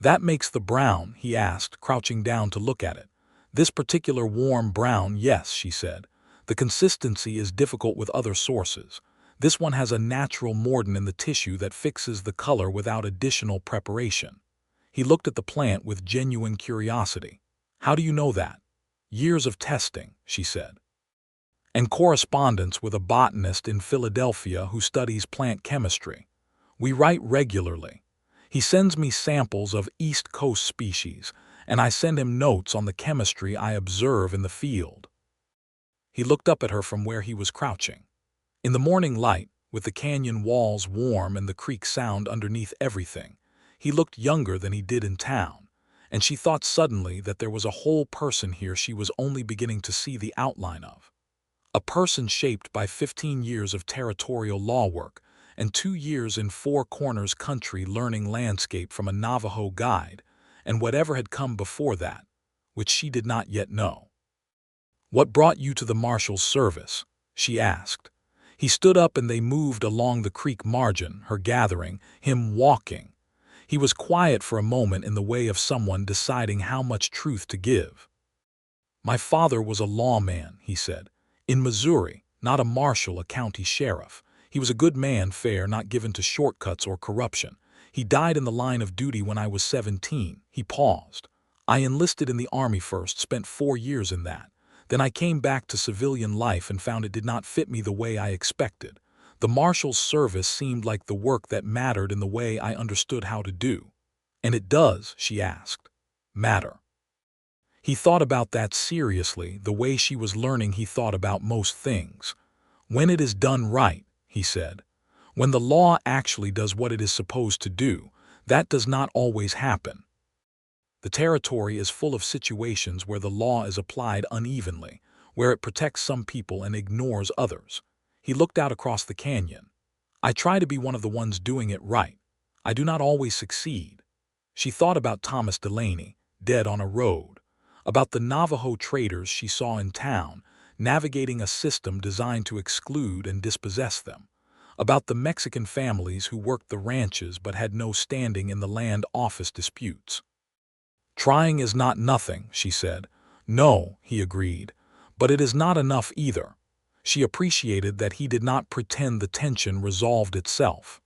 "That makes the brown?" he asked, crouching down to look at it. "This particular warm brown, yes," she said. "The consistency is difficult with other sources. This one has a natural mordant in the tissue that fixes the color without additional preparation." He looked at the plant with genuine curiosity. "How do you know that?" "Years of testing," she said. "And correspondence with a botanist in Philadelphia who studies plant chemistry. We write regularly. He sends me samples of East Coast species, and I send him notes on the chemistry I observe in the field." He looked up at her from where he was crouching. In the morning light, with the canyon walls warm and the creek sound underneath everything, he looked younger than he did in town, and she thought suddenly that there was a whole person here she was only beginning to see the outline of. A person shaped by 15 years of territorial law work and 2 years in Four Corners country learning landscape from a Navajo guide, and whatever had come before that, which she did not yet know. "What brought you to the Marshal's service?" she asked. He stood up and they moved along the creek margin, her gathering, him walking. He was quiet for a moment in the way of someone deciding how much truth to give. "My father was a lawman," he said, "in Missouri, not a marshal, a county sheriff. He was a good man, fair, not given to shortcuts or corruption. He died in the line of duty when I was 17. He paused. "I enlisted in the Army first, spent 4 years in that. Then I came back to civilian life and found it did not fit me the way I expected. The Marshal's service seemed like the work that mattered in the way I understood how to do." "And it does," she asked, "matter?" He thought about that seriously, the way she was learning he thought about most things. "When it is done right," he said. "When the law actually does what it is supposed to do, that does not always happen. The territory is full of situations where the law is applied unevenly, where it protects some people and ignores others." He looked out across the canyon. "I try to be one of the ones doing it right. I do not always succeed." She thought about Thomas Delaney, dead on a road, about the Navajo traders she saw in town, navigating a system designed to exclude and dispossess them, about the Mexican families who worked the ranches but had no standing in the land office disputes. "Trying is not nothing," she said. "No," he agreed, "but it is not enough either." She appreciated that he did not pretend the tension resolved itself.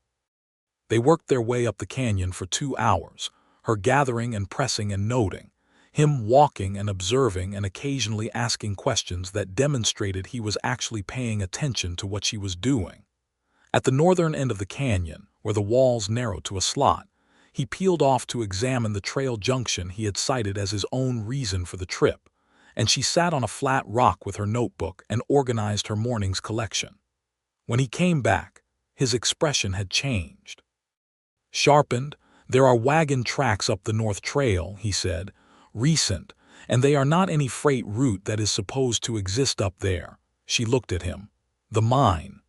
They worked their way up the canyon for 2 hours, her gathering and pressing and noting, him walking and observing and occasionally asking questions that demonstrated he was actually paying attention to what she was doing. At the northern end of the canyon, where the walls narrowed to a slot, he peeled off to examine the trail junction he had cited as his own reason for the trip, and she sat on a flat rock with her notebook and organized her morning's collection. When he came back, his expression had changed. Sharpened, "There are wagon tracks up the North Trail," he said, "recent, and they are not any freight route that is supposed to exist up there." She looked at him. "The mine."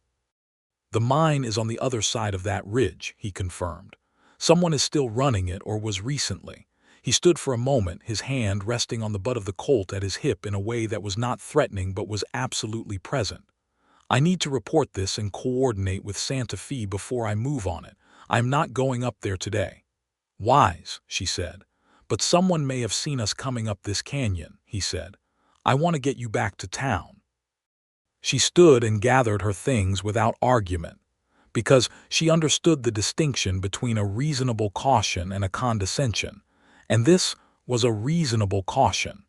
"The mine is on the other side of that ridge," he confirmed. "Someone is still running it or was recently." He stood for a moment, his hand resting on the butt of the Colt at his hip in a way that was not threatening but was absolutely present. "I need to report this and coordinate with Santa Fe before I move on it. I am not going up there today." "Wise," she said. "But someone may have seen us coming up this canyon," he said. "I want to get you back to town." She stood and gathered her things without argument, because she understood the distinction between a reasonable caution and a condescension, and this was a reasonable caution.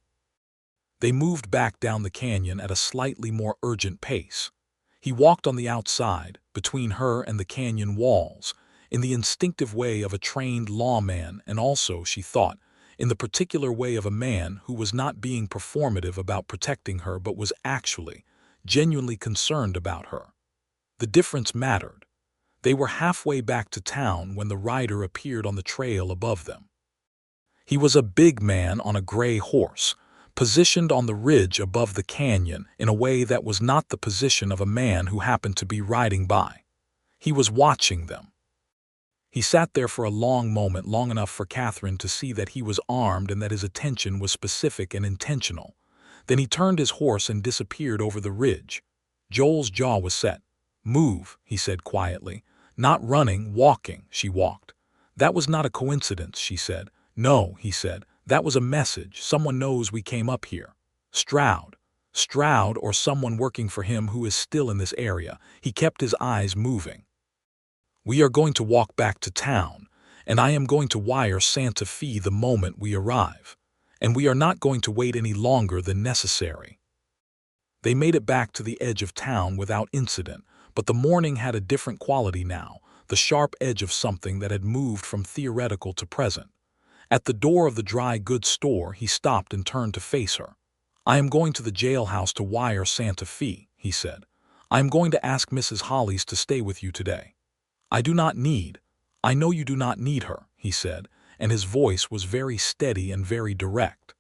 They moved back down the canyon at a slightly more urgent pace. He walked on the outside, between her and the canyon walls, in the instinctive way of a trained lawman and also, she thought, in the particular way of a man who was not being performative about protecting her but was actually, genuinely concerned about her. The difference mattered. They were halfway back to town when the rider appeared on the trail above them. He was a big man on a gray horse, positioned on the ridge above the canyon in a way that was not the position of a man who happened to be riding by. He was watching them. He sat there for a long moment, long enough for Catherine to see that he was armed and that his attention was specific and intentional. Then he turned his horse and disappeared over the ridge. Joel's jaw was set. "Move," he said quietly. "Not running, walking." She walked. "That was not a coincidence," she said. "No," he said. "That was a message. Someone knows we came up here. Stroud. Stroud or someone working for him who is still in this area." He kept his eyes moving. "We are going to walk back to town, and I am going to wire Santa Fe the moment we arrive. And we are not going to wait any longer than necessary." They made it back to the edge of town without incident, but the morning had a different quality now, the sharp edge of something that had moved from theoretical to present. At the door of the dry goods store, he stopped and turned to face her. "I am going to the jailhouse to wire Santa Fe," he said. "I am going to ask Mrs. Hollis to stay with you today." I know you do not need her," he said, and his voice was very steady and very direct.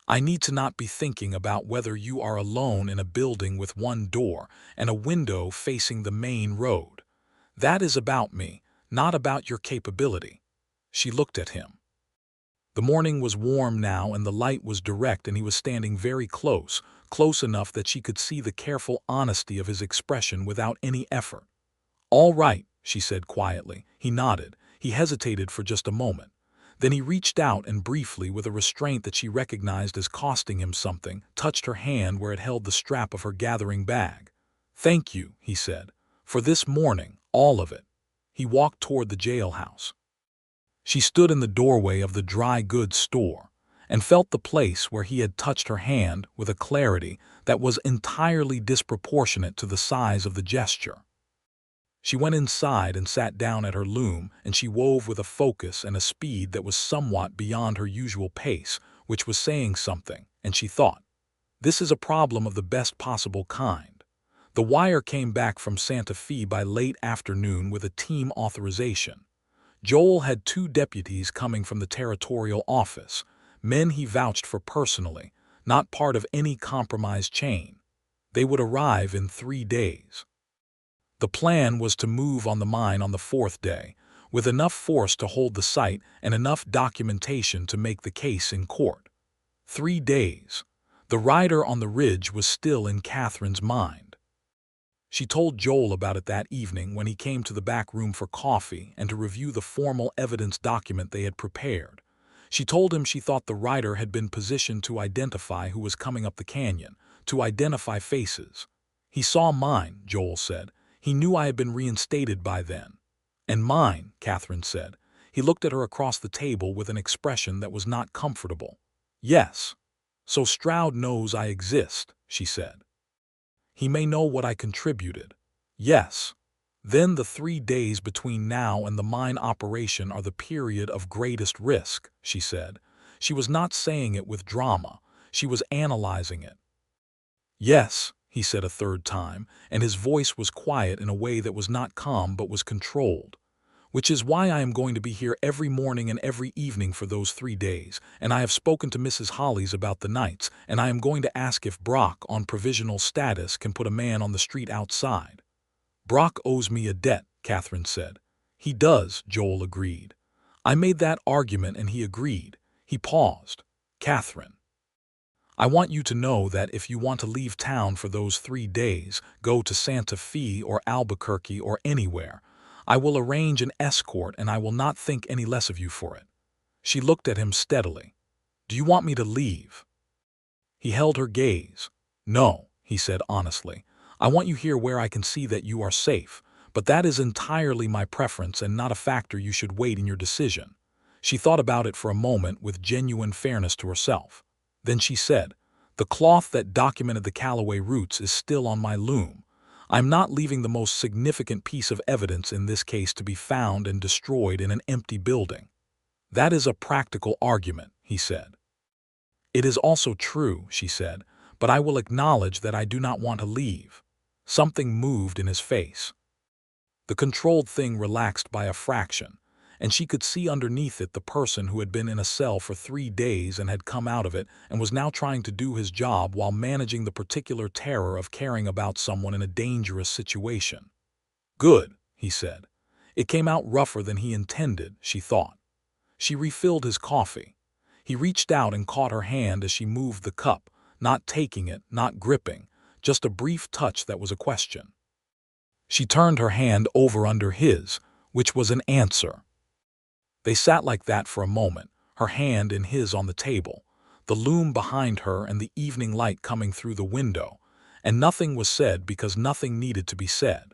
"I need to not be thinking about whether you are alone in a building with one door and a window facing the main road. That is about me, not about your capability." She looked at him. The morning was warm now and the light was direct, and he was standing very close, close enough that she could see the careful honesty of his expression without any effort. "All right," she said quietly. He nodded. He hesitated for just a moment. Then he reached out and briefly, with a restraint that she recognized as costing him something, touched her hand where it held the strap of her gathering bag. "Thank you," he said, "for this morning, all of it." He walked toward the jailhouse. She stood in the doorway of the dry goods store and felt the place where he had touched her hand with a clarity that was entirely disproportionate to the size of the gesture. She went inside and sat down at her loom, and she wove with a focus and a speed that was somewhat beyond her usual pace, which was saying something, and she thought, "This is a problem of the best possible kind." The wire came back from Santa Fe by late afternoon with a team authorization. Joel had 2 deputies coming from the territorial office, men he vouched for personally, not part of any compromised chain. They would arrive in 3 days. The plan was to move on the mine on the 4th day, with enough force to hold the site and enough documentation to make the case in court. 3 days. The rider on the ridge was still in Catherine's mind. She told Joel about it that evening when he came to the back room for coffee and to review the formal evidence document they had prepared. She told him she thought the rider had been positioned to identify who was coming up the canyon, to identify faces. "He saw mine," Joel said. "He knew I had been reinstated by then." "And mine," Catherine said. He looked at her across the table with an expression that was not comfortable. "Yes. So Stroud knows I exist," she said. "He may know what I contributed." "Yes. Then the 3 days between now and the mine operation are the period of greatest risk," she said. She was not saying it with drama. She was analyzing it. "Yes," he said a third time, and his voice was quiet in a way that was not calm but was controlled. "Which is why I am going to be here every morning and every evening for those 3 days, and I have spoken to Mrs. Hollies about the nights, and I am going to ask if Brock, on provisional status, can put a man on the street outside." "Brock owes me a debt," Catherine said. "He does," Joel agreed. "I made that argument and he agreed." He paused. "Catherine, I want you to know that if you want to leave town for those 3 days, go to Santa Fe or Albuquerque or anywhere, I will arrange an escort and I will not think any less of you for it." She looked at him steadily. "Do you want me to leave?" He held her gaze. "No," he said honestly. "I want you here where I can see that you are safe, but that is entirely my preference and not a factor you should weigh in your decision." She thought about it for a moment with genuine fairness to herself. Then she said, "The cloth that documented the Callaway roots is still on my loom. I'm not leaving the most significant piece of evidence in this case to be found and destroyed in an empty building." "That is a practical argument," he said. "It is also true," she said, "but I will acknowledge that I do not want to leave." Something moved in his face. The controlled thing relaxed by a fraction, and she could see underneath it the person who had been in a cell for 3 days and had come out of it and was now trying to do his job while managing the particular terror of caring about someone in a dangerous situation. "Good," he said. It came out rougher than he intended, she thought. She refilled his coffee. He reached out and caught her hand as she moved the cup, not taking it, not gripping, just a brief touch that was a question. She turned her hand over under his, which was an answer. They sat like that for a moment, her hand in his on the table, the loom behind her and the evening light coming through the window, and nothing was said because nothing needed to be said.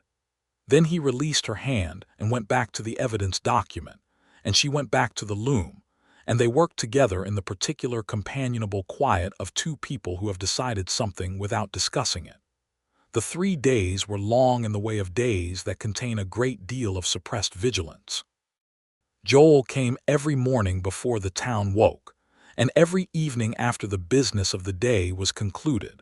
Then he released her hand and went back to the evidence document, and she went back to the loom, and they worked together in the particular companionable quiet of two people who have decided something without discussing it. The 3 days were long in the way of days that contain a great deal of suppressed vigilance. Joel came every morning before the town woke, and every evening after the business of the day was concluded,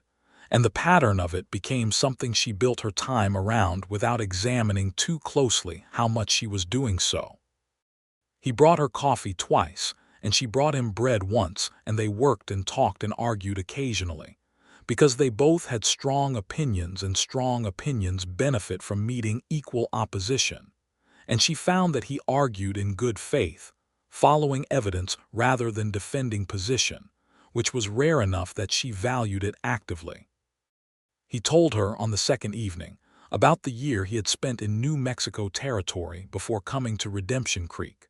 and the pattern of it became something she built her time around without examining too closely how much she was doing so. He brought her coffee twice, and she brought him bread once, and they worked and talked and argued occasionally, because they both had strong opinions and strong opinions benefit from meeting equal opposition. And she found that he argued in good faith, following evidence rather than defending position, which was rare enough that she valued it actively. He told her on the second evening about the year he had spent in New Mexico territory before coming to Redemption Creek,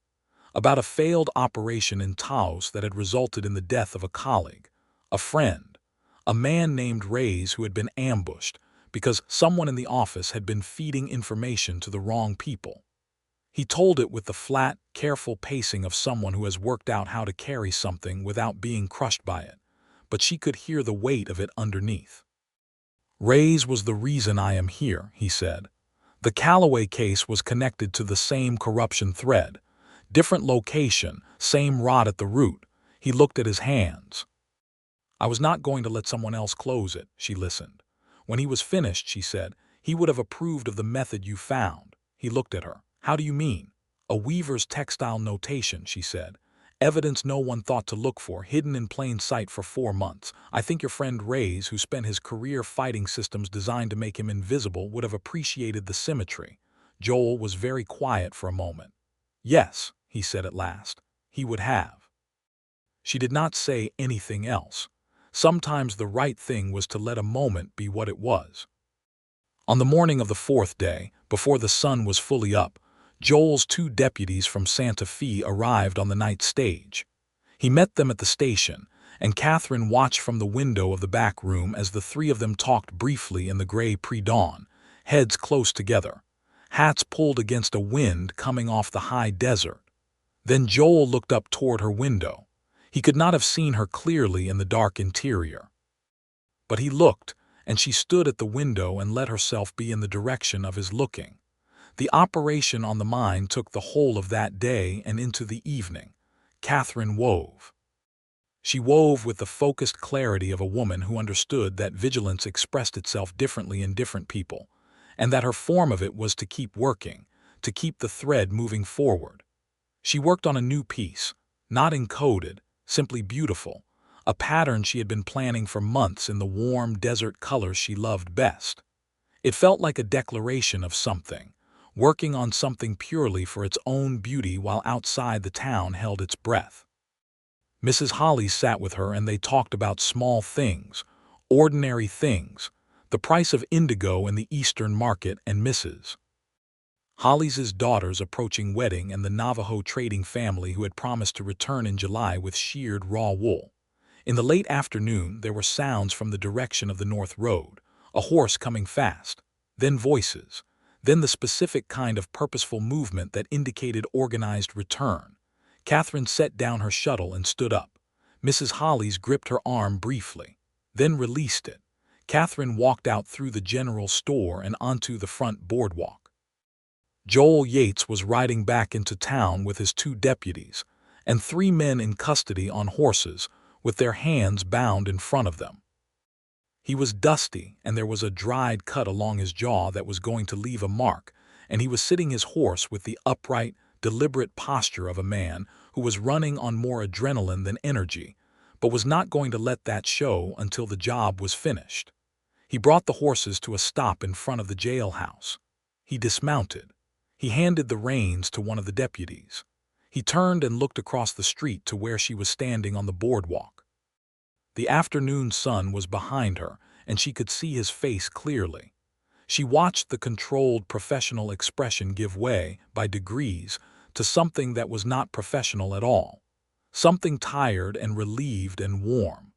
about a failed operation in Taos that had resulted in the death of a colleague, a friend, a man named Reyes who had been ambushed because someone in the office had been feeding information to the wrong people. He told it with the flat, careful pacing of someone who has worked out how to carry something without being crushed by it, but she could hear the weight of it underneath. "Reyes was the reason I am here," he said. "The Callaway case was connected to the same corruption thread. Different location, same rot at the root." He looked at his hands. "I was not going to let someone else close it," she listened. "When he was finished," she said, "he would have approved of the method you found." He looked at her. "How do you mean?" "A weaver's textile notation," she said. "Evidence no one thought to look for, hidden in plain sight for 4 months. I think your friend Reyes, who spent his career fighting systems designed to make him invisible, would have appreciated the symmetry." Joel was very quiet for a moment. "Yes," he said at last, "he would have." She did not say anything else. Sometimes the right thing was to let a moment be what it was. On the morning of the 4th day, before the sun was fully up, Joel's 2 deputies from Santa Fe arrived on the night stage. He met them at the station, and Catherine watched from the window of the back room as the 3 of them talked briefly in the gray pre-dawn, heads close together. hats pulled against a wind coming off the high desert. Then Joel looked up toward her window. He could not have seen her clearly in the dark interior. But he looked, and she stood at the window and let herself be in the direction of his looking. The operation on the mine took the whole of that day and into the evening. Catherine wove. She wove with the focused clarity of a woman who understood that vigilance expressed itself differently in different people, and that her form of it was to keep working, to keep the thread moving forward. She worked on a new piece, not encoded, simply beautiful, a pattern she had been planning for months in the warm desert colors she loved best. It felt like a declaration of something, working on something purely for its own beauty while outside the town held its breath. Mrs. Holly sat with her and they talked about small things, ordinary things, the price of indigo in the Eastern market and Mrs. Holly's daughter's approaching wedding and the Navajo trading family who had promised to return in July with sheared raw wool. In the late afternoon there were sounds from the direction of the North Road, a horse coming fast, then voices, then the specific kind of purposeful movement that indicated organized return. Catherine set down her shuttle and stood up. Mrs. Holly's gripped her arm briefly, then released it. Catherine walked out through the general store and onto the front boardwalk. Joel Yates was riding back into town with his 2 deputies and 3 men in custody on horses with their hands bound in front of them. He was dusty and there was a dried cut along his jaw that was going to leave a mark, and he was sitting his horse with the upright, deliberate posture of a man who was running on more adrenaline than energy, but was not going to let that show until the job was finished. He brought the horses to a stop in front of the jailhouse. He dismounted. He handed the reins to one of the deputies. He turned and looked across the street to where she was standing on the boardwalk. The afternoon sun was behind her, and she could see his face clearly. She watched the controlled professional expression give way, by degrees, to something that was not professional at all, something tired and relieved and warm.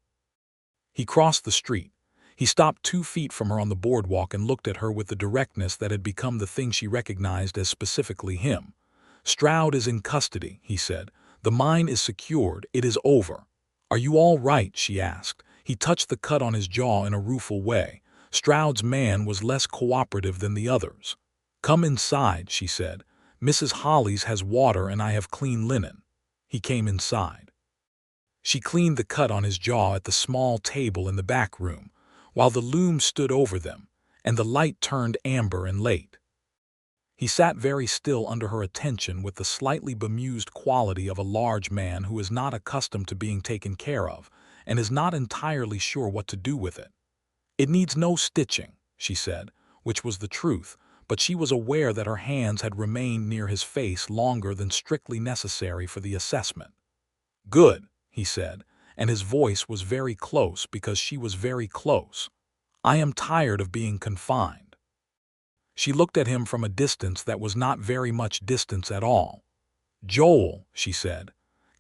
He crossed the street. He stopped 2 feet from her on the boardwalk and looked at her with the directness that had become the thing she recognized as specifically him. "Stroud is in custody," he said. "The mine is secured. It is over." "Are you all right?" she asked. He touched the cut on his jaw in a rueful way. Stroud's man was less cooperative than the others. "Come inside," she said. "Mrs. Holly's has water and I have clean linen." He came inside. She cleaned the cut on his jaw at the small table in the back room, while the loom stood over them, and the light turned amber and late. He sat very still under her attention with the slightly bemused quality of a large man who is not accustomed to being taken care of and is not entirely sure what to do with it. "It needs no stitching," she said, which was the truth, but she was aware that her hands had remained near his face longer than strictly necessary for the assessment. "Good," he said, and his voice was very close because she was very close. "I am tired of being confined." She looked at him from a distance that was not very much distance at all. "Joel," she said.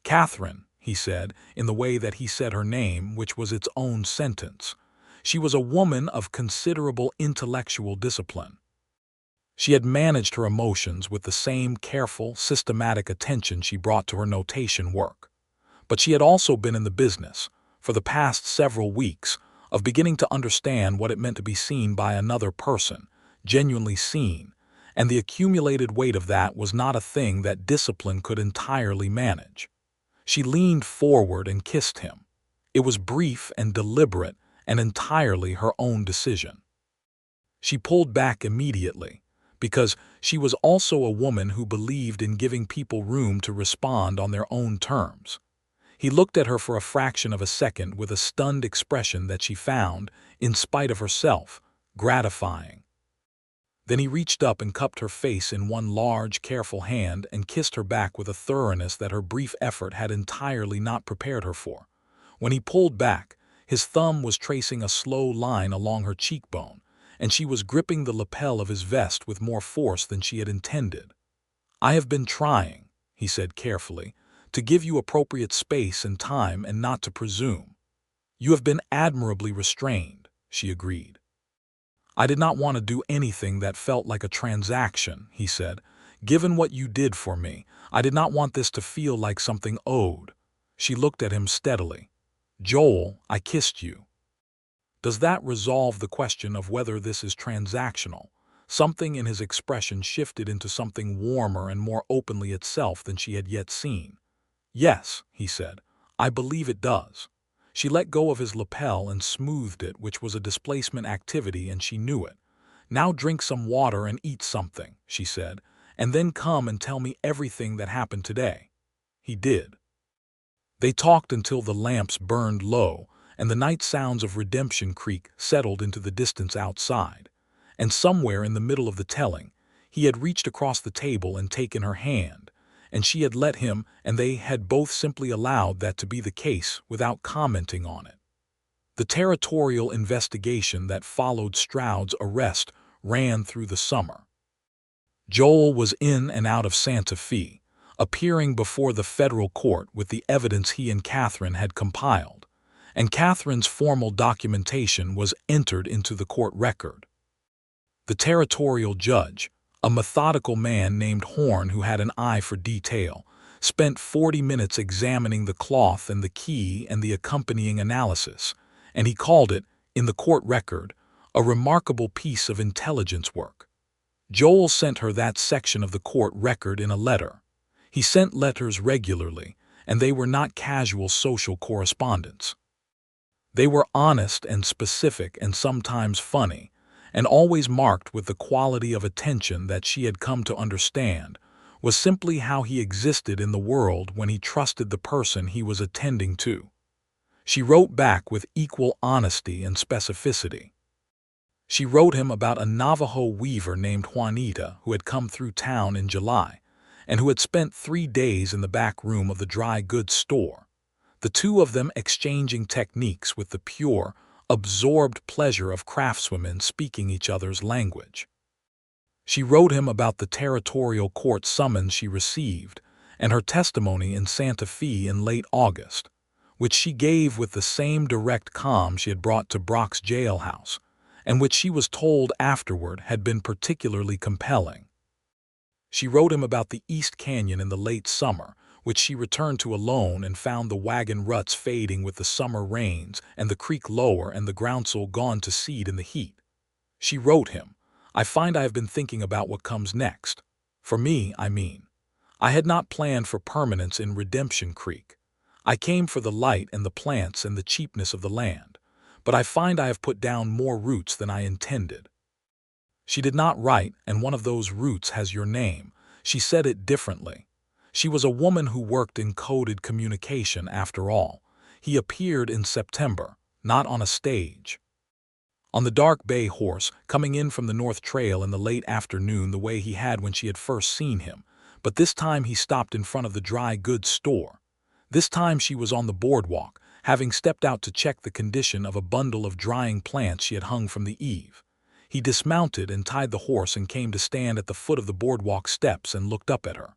"Catherine," he said, in the way that he said her name, which was its own sentence. She was a woman of considerable intellectual discipline. She had managed her emotions with the same careful, systematic attention she brought to her notation work. But she had also been in the business, for the past several weeks, of beginning to understand what it meant to be seen by another person, genuinely seen, and the accumulated weight of that was not a thing that discipline could entirely manage. She leaned forward and kissed him. It was brief and deliberate and entirely her own decision. She pulled back immediately, because she was also a woman who believed in giving people room to respond on their own terms. He looked at her for a fraction of a second with a stunned expression that she found, in spite of herself, gratifying. Then he reached up and cupped her face in one large, careful hand and kissed her back with a thoroughness that her brief effort had entirely not prepared her for. When he pulled back, his thumb was tracing a slow line along her cheekbone, and she was gripping the lapel of his vest with more force than she had intended. "I have been trying," he said carefully, "to give you appropriate space and time and not to presume." "You have been admirably restrained," she agreed. I did not want to do anything that felt like a transaction, he said. Given what you did for me, I did not want this to feel like something owed. She looked at him steadily. Joel, I kissed you. Does that resolve the question of whether this is transactional? Something in his expression shifted into something warmer and more openly itself than she had yet seen. Yes, he said, I believe it does. She let go of his lapel and smoothed it, which was a displacement activity, and she knew it. Now drink some water and eat something, she said, and then come and tell me everything that happened today. He did. They talked until the lamps burned low, and the night sounds of Redemption Creek settled into the distance outside. And somewhere in the middle of the telling, he had reached across the table and taken her hand, and she had let him, and they had both simply allowed that to be the case without commenting on it. The territorial investigation that followed Stroud's arrest ran through the summer. Joel was in and out of Santa Fe, appearing before the federal court with the evidence he and Catherine had compiled, and Catherine's formal documentation was entered into the court record. The territorial judge, a methodical man named Horn who had an eye for detail, spent 40 minutes examining the cloth and the key and the accompanying analysis, and he called it, in the court record, a remarkable piece of intelligence work. Joel sent her that section of the court record in a letter. He sent letters regularly, and they were not casual social correspondence. They were honest and specific and sometimes funny, and always marked with the quality of attention that she had come to understand was simply how he existed in the world when he trusted the person he was attending to. She wrote back with equal honesty and specificity. She wrote him about a Navajo weaver named Juanita who had come through town in July and who had spent 3 days in the back room of the dry goods store, the two of them exchanging techniques with the pure, absorbed pleasure of craftswomen speaking each other's language. She wrote him about the territorial court summons she received and her testimony in Santa Fe in late August, which she gave with the same direct calm she had brought to Brock's jailhouse, and which she was told afterward had been particularly compelling. She wrote him about the East Canyon in the late summer, which she returned to alone and found the wagon ruts fading with the summer rains and the creek lower and the groundsel gone to seed in the heat. She wrote him, I find I have been thinking about what comes next. For me, I mean. I had not planned for permanence in Redemption Creek. I came for the light and the plants and the cheapness of the land, but I find I have put down more roots than I intended. She did not write, and one of those roots has your name. She said it differently. She was a woman who worked in coded communication after all. He appeared in September, not on a stage. On the dark bay horse, coming in from the North Trail in the late afternoon the way he had when she had first seen him, but this time he stopped in front of the dry goods store. This time she was on the boardwalk, having stepped out to check the condition of a bundle of drying plants she had hung from the eave. He dismounted and tied the horse and came to stand at the foot of the boardwalk steps and looked up at her.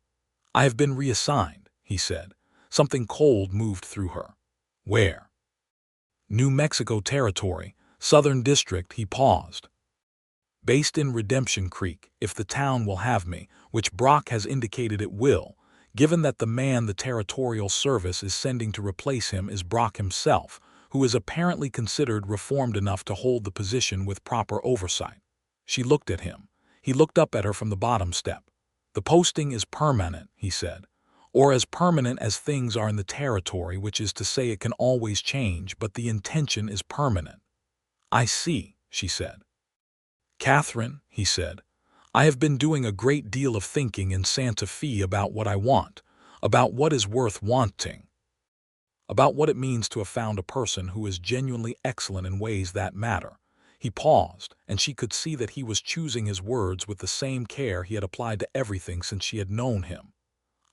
I have been reassigned, he said. Something cold moved through her. Where? New Mexico Territory, Southern District, he paused. Based in Redemption Creek, if the town will have me, which Brock has indicated it will, given that the man the Territorial Service is sending to replace him is Brock himself, who is apparently considered reformed enough to hold the position with proper oversight. She looked at him. He looked up at her from the bottom step. The posting is permanent, he said, or as permanent as things are in the territory, which is to say it can always change, but the intention is permanent. I see, she said. Catherine, he said, I have been doing a great deal of thinking in Santa Fe about what I want, about what is worth wanting, about what it means to have found a person who is genuinely excellent in ways that matter. He paused, and she could see that he was choosing his words with the same care he had applied to everything since she had known him.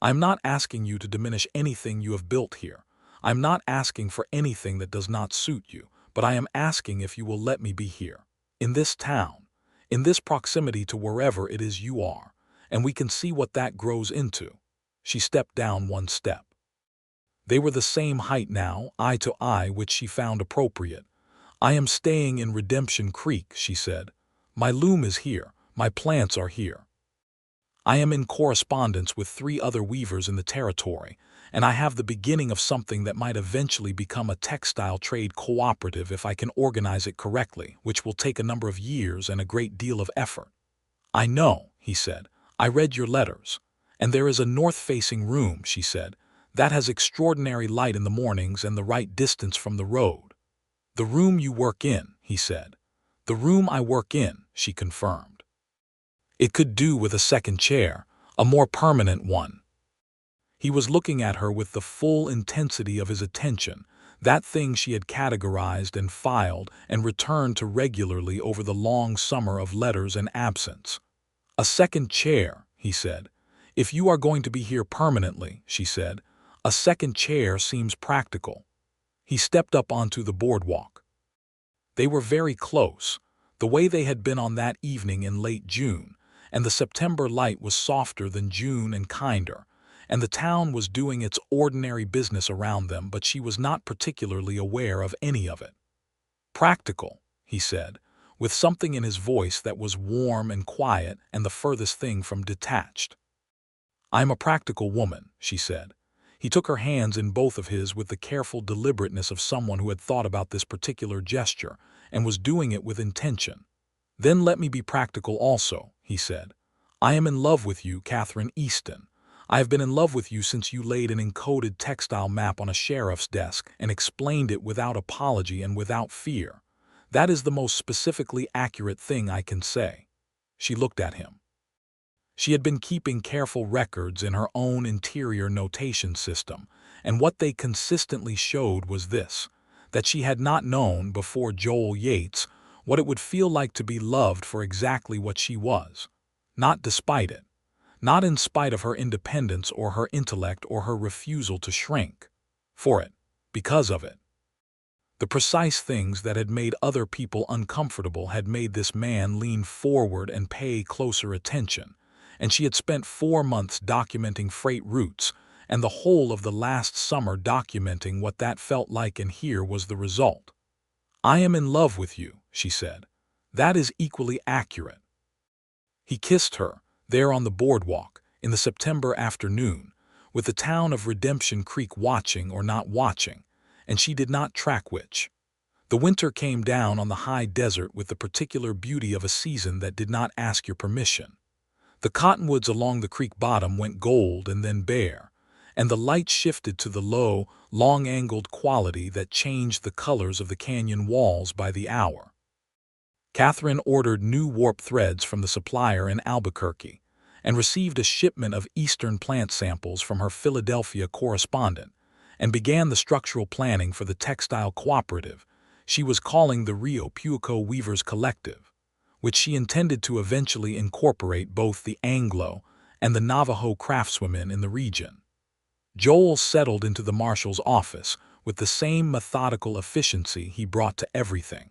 I am not asking you to diminish anything you have built here. I am not asking for anything that does not suit you, but I am asking if you will let me be here, in this town, in this proximity to wherever it is you are, and we can see what that grows into. She stepped down one step. They were the same height now, eye to eye, which she found appropriate. I am staying in Redemption Creek, she said. My loom is here. My plants are here. I am in correspondence with 3 other weavers in the territory, and I have the beginning of something that might eventually become a textile trade cooperative if I can organize it correctly, which will take a number of years and a great deal of effort. I know, he said. I read your letters. And there is a north-facing room, she said, that has extraordinary light in the mornings and the right distance from the road. The room you work in, he said. The room I work in, she confirmed. It could do with a second chair, a more permanent one. He was looking at her with the full intensity of his attention, that thing she had categorized and filed and returned to regularly over the long summer of letters and absence. A second chair, he said. If you are going to be here permanently, she said, a second chair seems practical. He stepped up onto the boardwalk. They were very close, the way they had been on that evening in late June, and the September light was softer than June and kinder, and the town was doing its ordinary business around them, but she was not particularly aware of any of it. Practical, he said, with something in his voice that was warm and quiet and the furthest thing from detached. I'm a practical woman, she said. He took her hands in both of his with the careful deliberateness of someone who had thought about this particular gesture and was doing it with intention. Then let me be practical also, he said. I am in love with you, Catherine Easton. I have been in love with you since you laid an encoded textile map on a sheriff's desk and explained it without apology and without fear. That is the most specifically accurate thing I can say. She looked at him. She had been keeping careful records in her own interior notation system, and what they consistently showed was this, that she had not known before Joel Yates what it would feel like to be loved for exactly what she was, not despite it, not in spite of her independence or her intellect or her refusal to shrink for it, because of it. The precise things that had made other people uncomfortable had made this man lean forward and pay closer attention, and she had spent 4 months documenting freight routes and the whole of the last summer documenting what that felt like, and here was the result. I am in love with you, she said. That is equally accurate. He kissed her, there on the boardwalk, in the September afternoon, with the town of Redemption Creek watching or not watching, and she did not track which. The winter came down on the high desert with the particular beauty of a season that did not ask your permission. The cottonwoods along the creek bottom went gold and then bare, and the light shifted to the low, long-angled quality that changed the colors of the canyon walls by the hour. Catherine ordered new warp threads from the supplier in Albuquerque and received a shipment of Eastern plant samples from her Philadelphia correspondent and began the structural planning for the textile cooperative she was calling the Rio Puico Weavers Collective, which she intended to eventually incorporate both the Anglo and the Navajo craftswomen in the region. Joel settled into the marshal's office with the same methodical efficiency he brought to everything.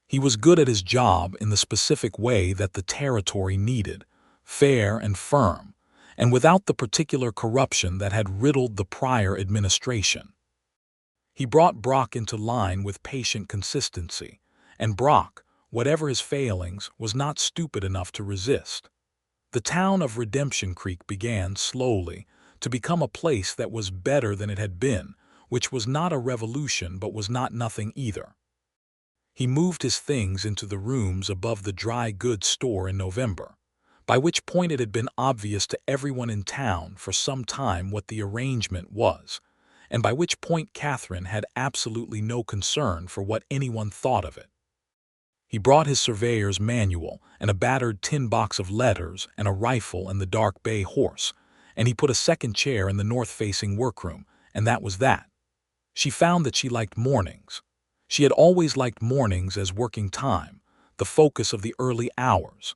He was good at his job in the specific way that the territory needed, fair and firm, and without the particular corruption that had riddled the prior administration. He brought Brock into line with patient consistency, and Brock, whatever his failings, was not stupid enough to resist. The town of Redemption Creek began, slowly, to become a place that was better than it had been, which was not a revolution but was not nothing either. He moved his things into the rooms above the dry goods store in November, by which point it had been obvious to everyone in town for some time what the arrangement was, and by which point Catherine had absolutely no concern for what anyone thought of it. He brought his surveyor's manual and a battered tin box of letters and a rifle and the dark bay horse, and he put a second chair in the north-facing workroom, and that was that. She found that she liked mornings. She had always liked mornings as working time, the focus of the early hours,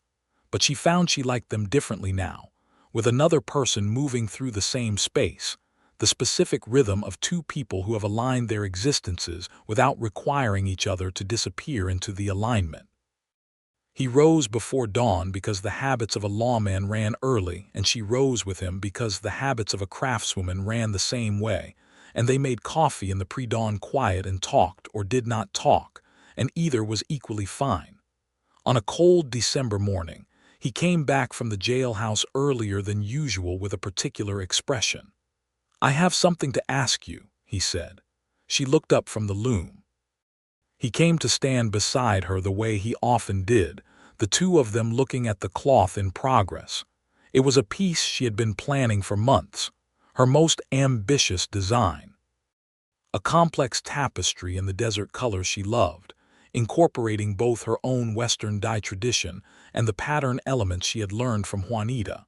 but she found she liked them differently now, with another person moving through the same space, the specific rhythm of 2 people who have aligned their existences without requiring each other to disappear into the alignment. He rose before dawn because the habits of a lawman ran early, and she rose with him because the habits of a craftswoman ran the same way, and they made coffee in the pre-dawn quiet and talked or did not talk, and either was equally fine. On a cold December morning, he came back from the jailhouse earlier than usual with a particular expression. "I have something to ask you," he said. She looked up from the loom. He came to stand beside her the way he often did, the two of them looking at the cloth in progress. It was a piece she had been planning for months, her most ambitious design. A complex tapestry in the desert colors she loved, incorporating both her own Western dye tradition and the pattern elements she had learned from Juanita.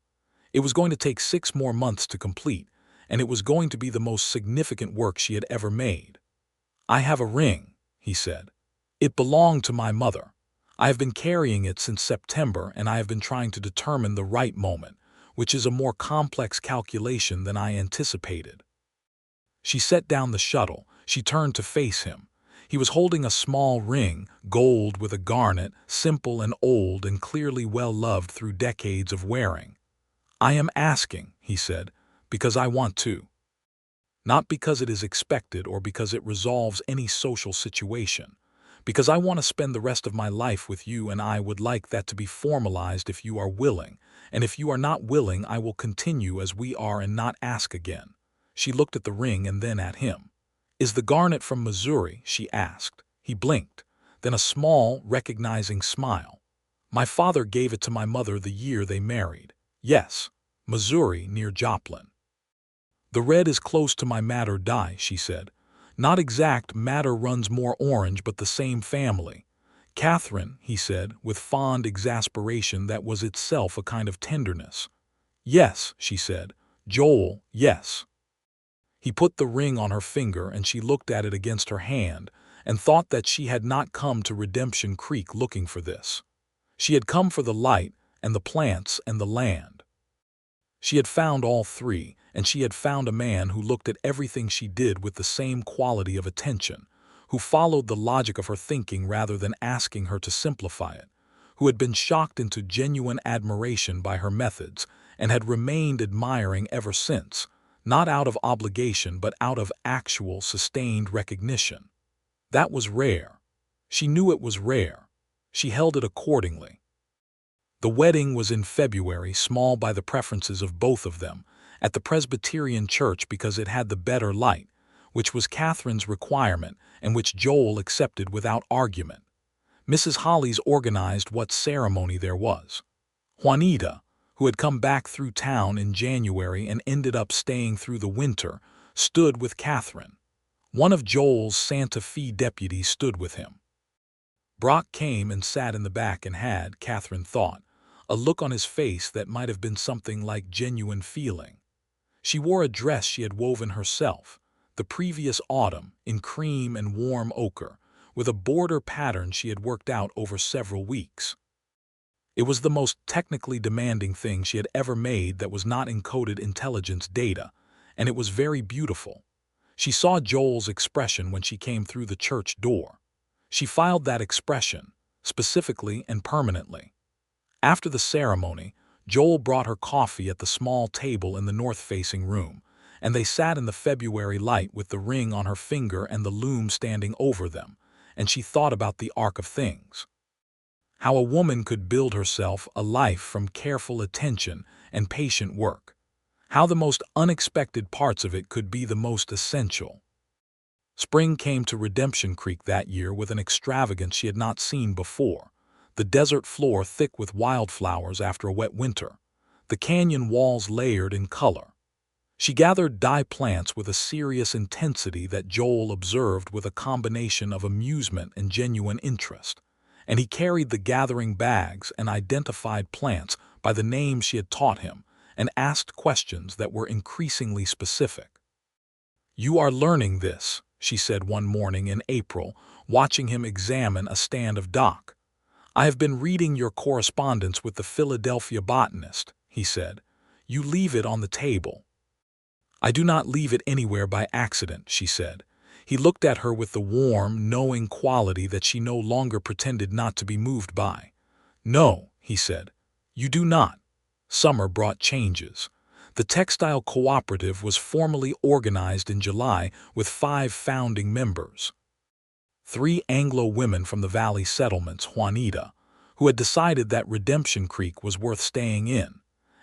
It was going to take 6 more months to complete, and it was going to be the most significant work she had ever made. "I have a ring," he said. "It belonged to my mother. I have been carrying it since September, and I have been trying to determine the right moment, which is a more complex calculation than I anticipated." She set down the shuttle. She turned to face him. He was holding a small ring, gold with a garnet, simple and old and clearly well-loved through decades of wearing. "I am asking," he said, "because I want to. Not because it is expected or because it resolves any social situation. Because I want to spend the rest of my life with you, and I would like that to be formalized if you are willing, and if you are not willing, I will continue as we are and not ask again." She looked at the ring and then at him. "Is the garnet from Missouri?" she asked. He blinked, then a small, recognizing smile. "My father gave it to my mother the year they married. Yes, Missouri, near Joplin." "The red is close to my madder dye," she said. "Not exact, madder runs more orange, but the same family." "Catherine," he said, with fond exasperation that was itself a kind of tenderness. "Yes," she said. "Joel, yes." He put the ring on her finger, and she looked at it against her hand and thought that she had not come to Redemption Creek looking for this. She had come for the light and the plants and the land. She had found all three, and she had found a man who looked at everything she did with the same quality of attention, who followed the logic of her thinking rather than asking her to simplify it, who had been shocked into genuine admiration by her methods and had remained admiring ever since, not out of obligation but out of actual, sustained recognition. That was rare. She knew it was rare. She held it accordingly. The wedding was in February, small by the preferences of both of them, at the Presbyterian church because it had the better light, which was Catherine's requirement and which Joel accepted without argument. Mrs. Hollies organized what ceremony there was. Juanita, who had come back through town in January and ended up staying through the winter, stood with Catherine. One of Joel's Santa Fe deputies stood with him. Brock came and sat in the back and had, Catherine thought, a look on his face that might have been something like genuine feeling. She wore a dress she had woven herself, the previous autumn, in cream and warm ochre, with a border pattern she had worked out over several weeks. It was the most technically demanding thing she had ever made that was not encoded intelligence data, and it was very beautiful. She saw Joel's expression when she came through the church door. She filed that expression, specifically and permanently. After the ceremony, Joel brought her coffee at the small table in the north-facing room, and they sat in the February light with the ring on her finger and the loom standing over them, and she thought about the arc of things. How a woman could build herself a life from careful attention and patient work. How the most unexpected parts of it could be the most essential. Spring came to Redemption Creek that year with an extravagance she had not seen before. The desert floor thick with wildflowers after a wet winter. The canyon walls layered in color. She gathered dye plants with a serious intensity that Joel observed with a combination of amusement and genuine interest. And he carried the gathering bags and identified plants by the names she had taught him and asked questions that were increasingly specific. "You are learning this," she said one morning in April, watching him examine a stand of dock. "I have been reading your correspondence with the Philadelphia botanist," he said. "You leave it on the table." "I do not leave it anywhere by accident," she said. He looked at her with the warm, knowing quality that she no longer pretended not to be moved by. "No," he said, "you do not." Summer brought changes. The textile cooperative was formally organized in July with 5 founding members. 3 Anglo women from the Valley settlements, Juanita, who had decided that Redemption Creek was worth staying in,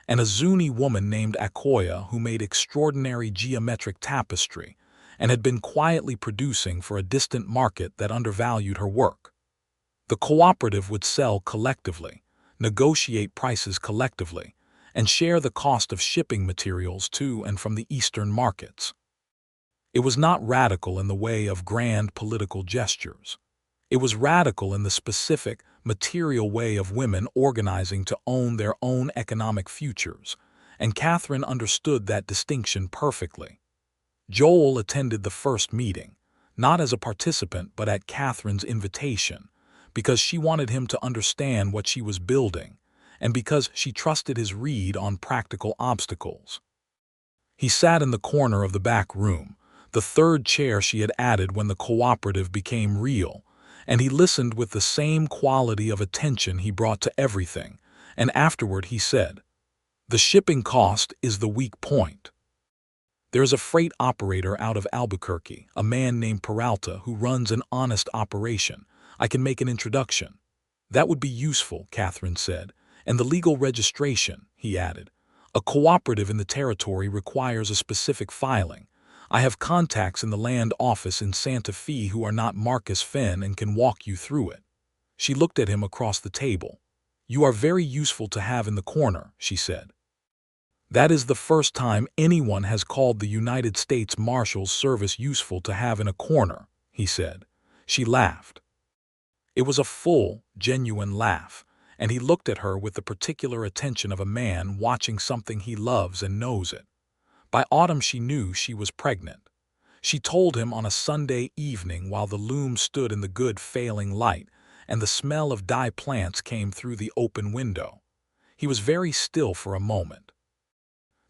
and a Zuni woman named Akoya who made extraordinary geometric tapestry and had been quietly producing for a distant market that undervalued her work. The cooperative would sell collectively, negotiate prices collectively, and share the cost of shipping materials to and from the eastern markets. It was not radical in the way of grand political gestures. It was radical in the specific, material way of women organizing to own their own economic futures, and Catherine understood that distinction perfectly. Joel attended the first meeting, not as a participant but at Catherine's invitation, because she wanted him to understand what she was building, and because she trusted his read on practical obstacles. He sat in the corner of the back room, the third chair she had added when the cooperative became real, and he listened with the same quality of attention he brought to everything, and afterward he said, "The shipping cost is the weak point. There's a freight operator out of Albuquerque, a man named Peralta, who runs an honest operation. I can make an introduction." "That would be useful," Catherine said. "And the legal registration," he added. "A cooperative in the territory requires a specific filing. I have contacts in the land office in Santa Fe who are not Marcus Fenn and can walk you through it." She looked at him across the table. "You are very useful to have in the corner," she said. "That is the first time anyone has called the United States Marshal's Service useful to have in a corner," he said. She laughed. It was a full, genuine laugh, and he looked at her with the particular attention of a man watching something he loves and knows it. By autumn she knew she was pregnant. She told him on a Sunday evening while the loom stood in the good failing light and the smell of dye plants came through the open window. He was very still for a moment.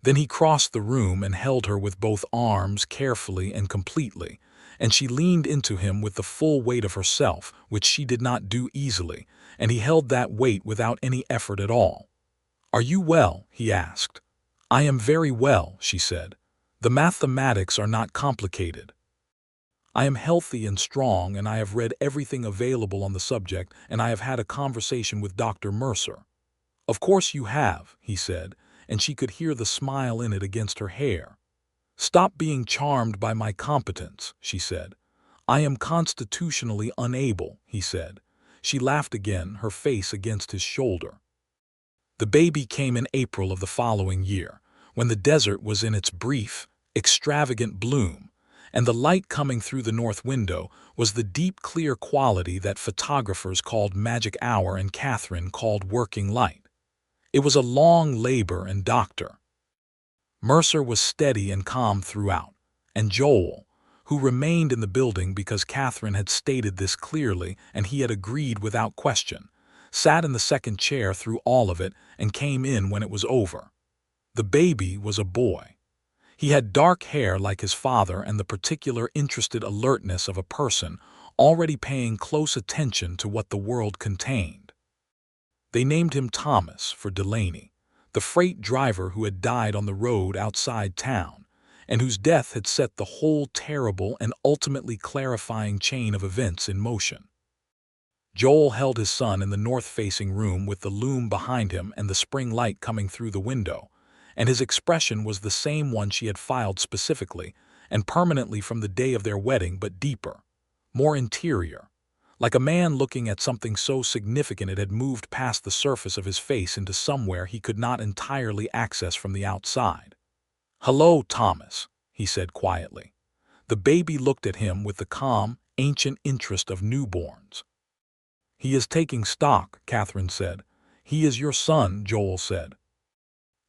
Then he crossed the room and held her with both arms carefully and completely, and she leaned into him with the full weight of herself, which she did not do easily, and he held that weight without any effort at all. "Are you well?" he asked. "I am very well," she said. "The mathematics are not complicated. I am healthy and strong, and I have read everything available on the subject, and I have had a conversation with Dr. Mercer." "Of course you have," he said, and she could hear the smile in it against her hair. "Stop being charmed by my competence," she said. "I am constitutionally unable," he said. She laughed again, her face against his shoulder. The baby came in April of the following year, when the desert was in its brief, extravagant bloom, and the light coming through the north window was the deep, clear quality that photographers called magic hour and Catherine called working light. It was a long labor, and Dr. Mercer was steady and calm throughout, and Joel, who remained in the building because Catherine had stated this clearly and he had agreed without question, sat in the second chair through all of it and came in when it was over. The baby was a boy. He had dark hair like his father and the particular interested alertness of a person already paying close attention to what the world contained. They named him Thomas for Delaney, the freight driver who had died on the road outside town, and whose death had set the whole terrible and ultimately clarifying chain of events in motion. Joel held his son in the north-facing room with the loom behind him and the spring light coming through the window, and his expression was the same one she had filed specifically and permanently from the day of their wedding, but deeper, more interior, like a man looking at something so significant it had moved past the surface of his face into somewhere he could not entirely access from the outside. "Hello, Thomas," he said quietly. The baby looked at him with the calm, ancient interest of newborns. "He is taking stock," Catherine said. "He is your son," Joel said.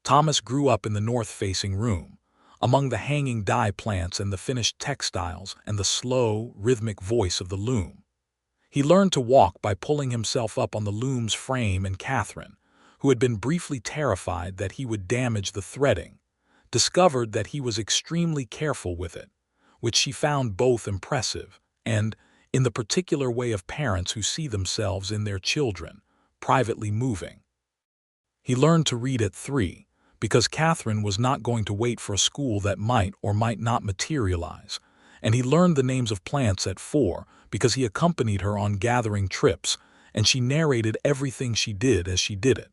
Thomas grew up in the north-facing room, among the hanging dye plants and the finished textiles and the slow, rhythmic voice of the loom. He learned to walk by pulling himself up on the loom's frame, and Catherine, who had been briefly terrified that he would damage the threading, discovered that he was extremely careful with it, which she found both impressive and, in the particular way of parents who see themselves in their children, privately moving. He learned to read at 3, because Catherine was not going to wait for a school that might or might not materialize, and he learned the names of plants at 4 because he accompanied her on gathering trips, and she narrated everything she did as she did it.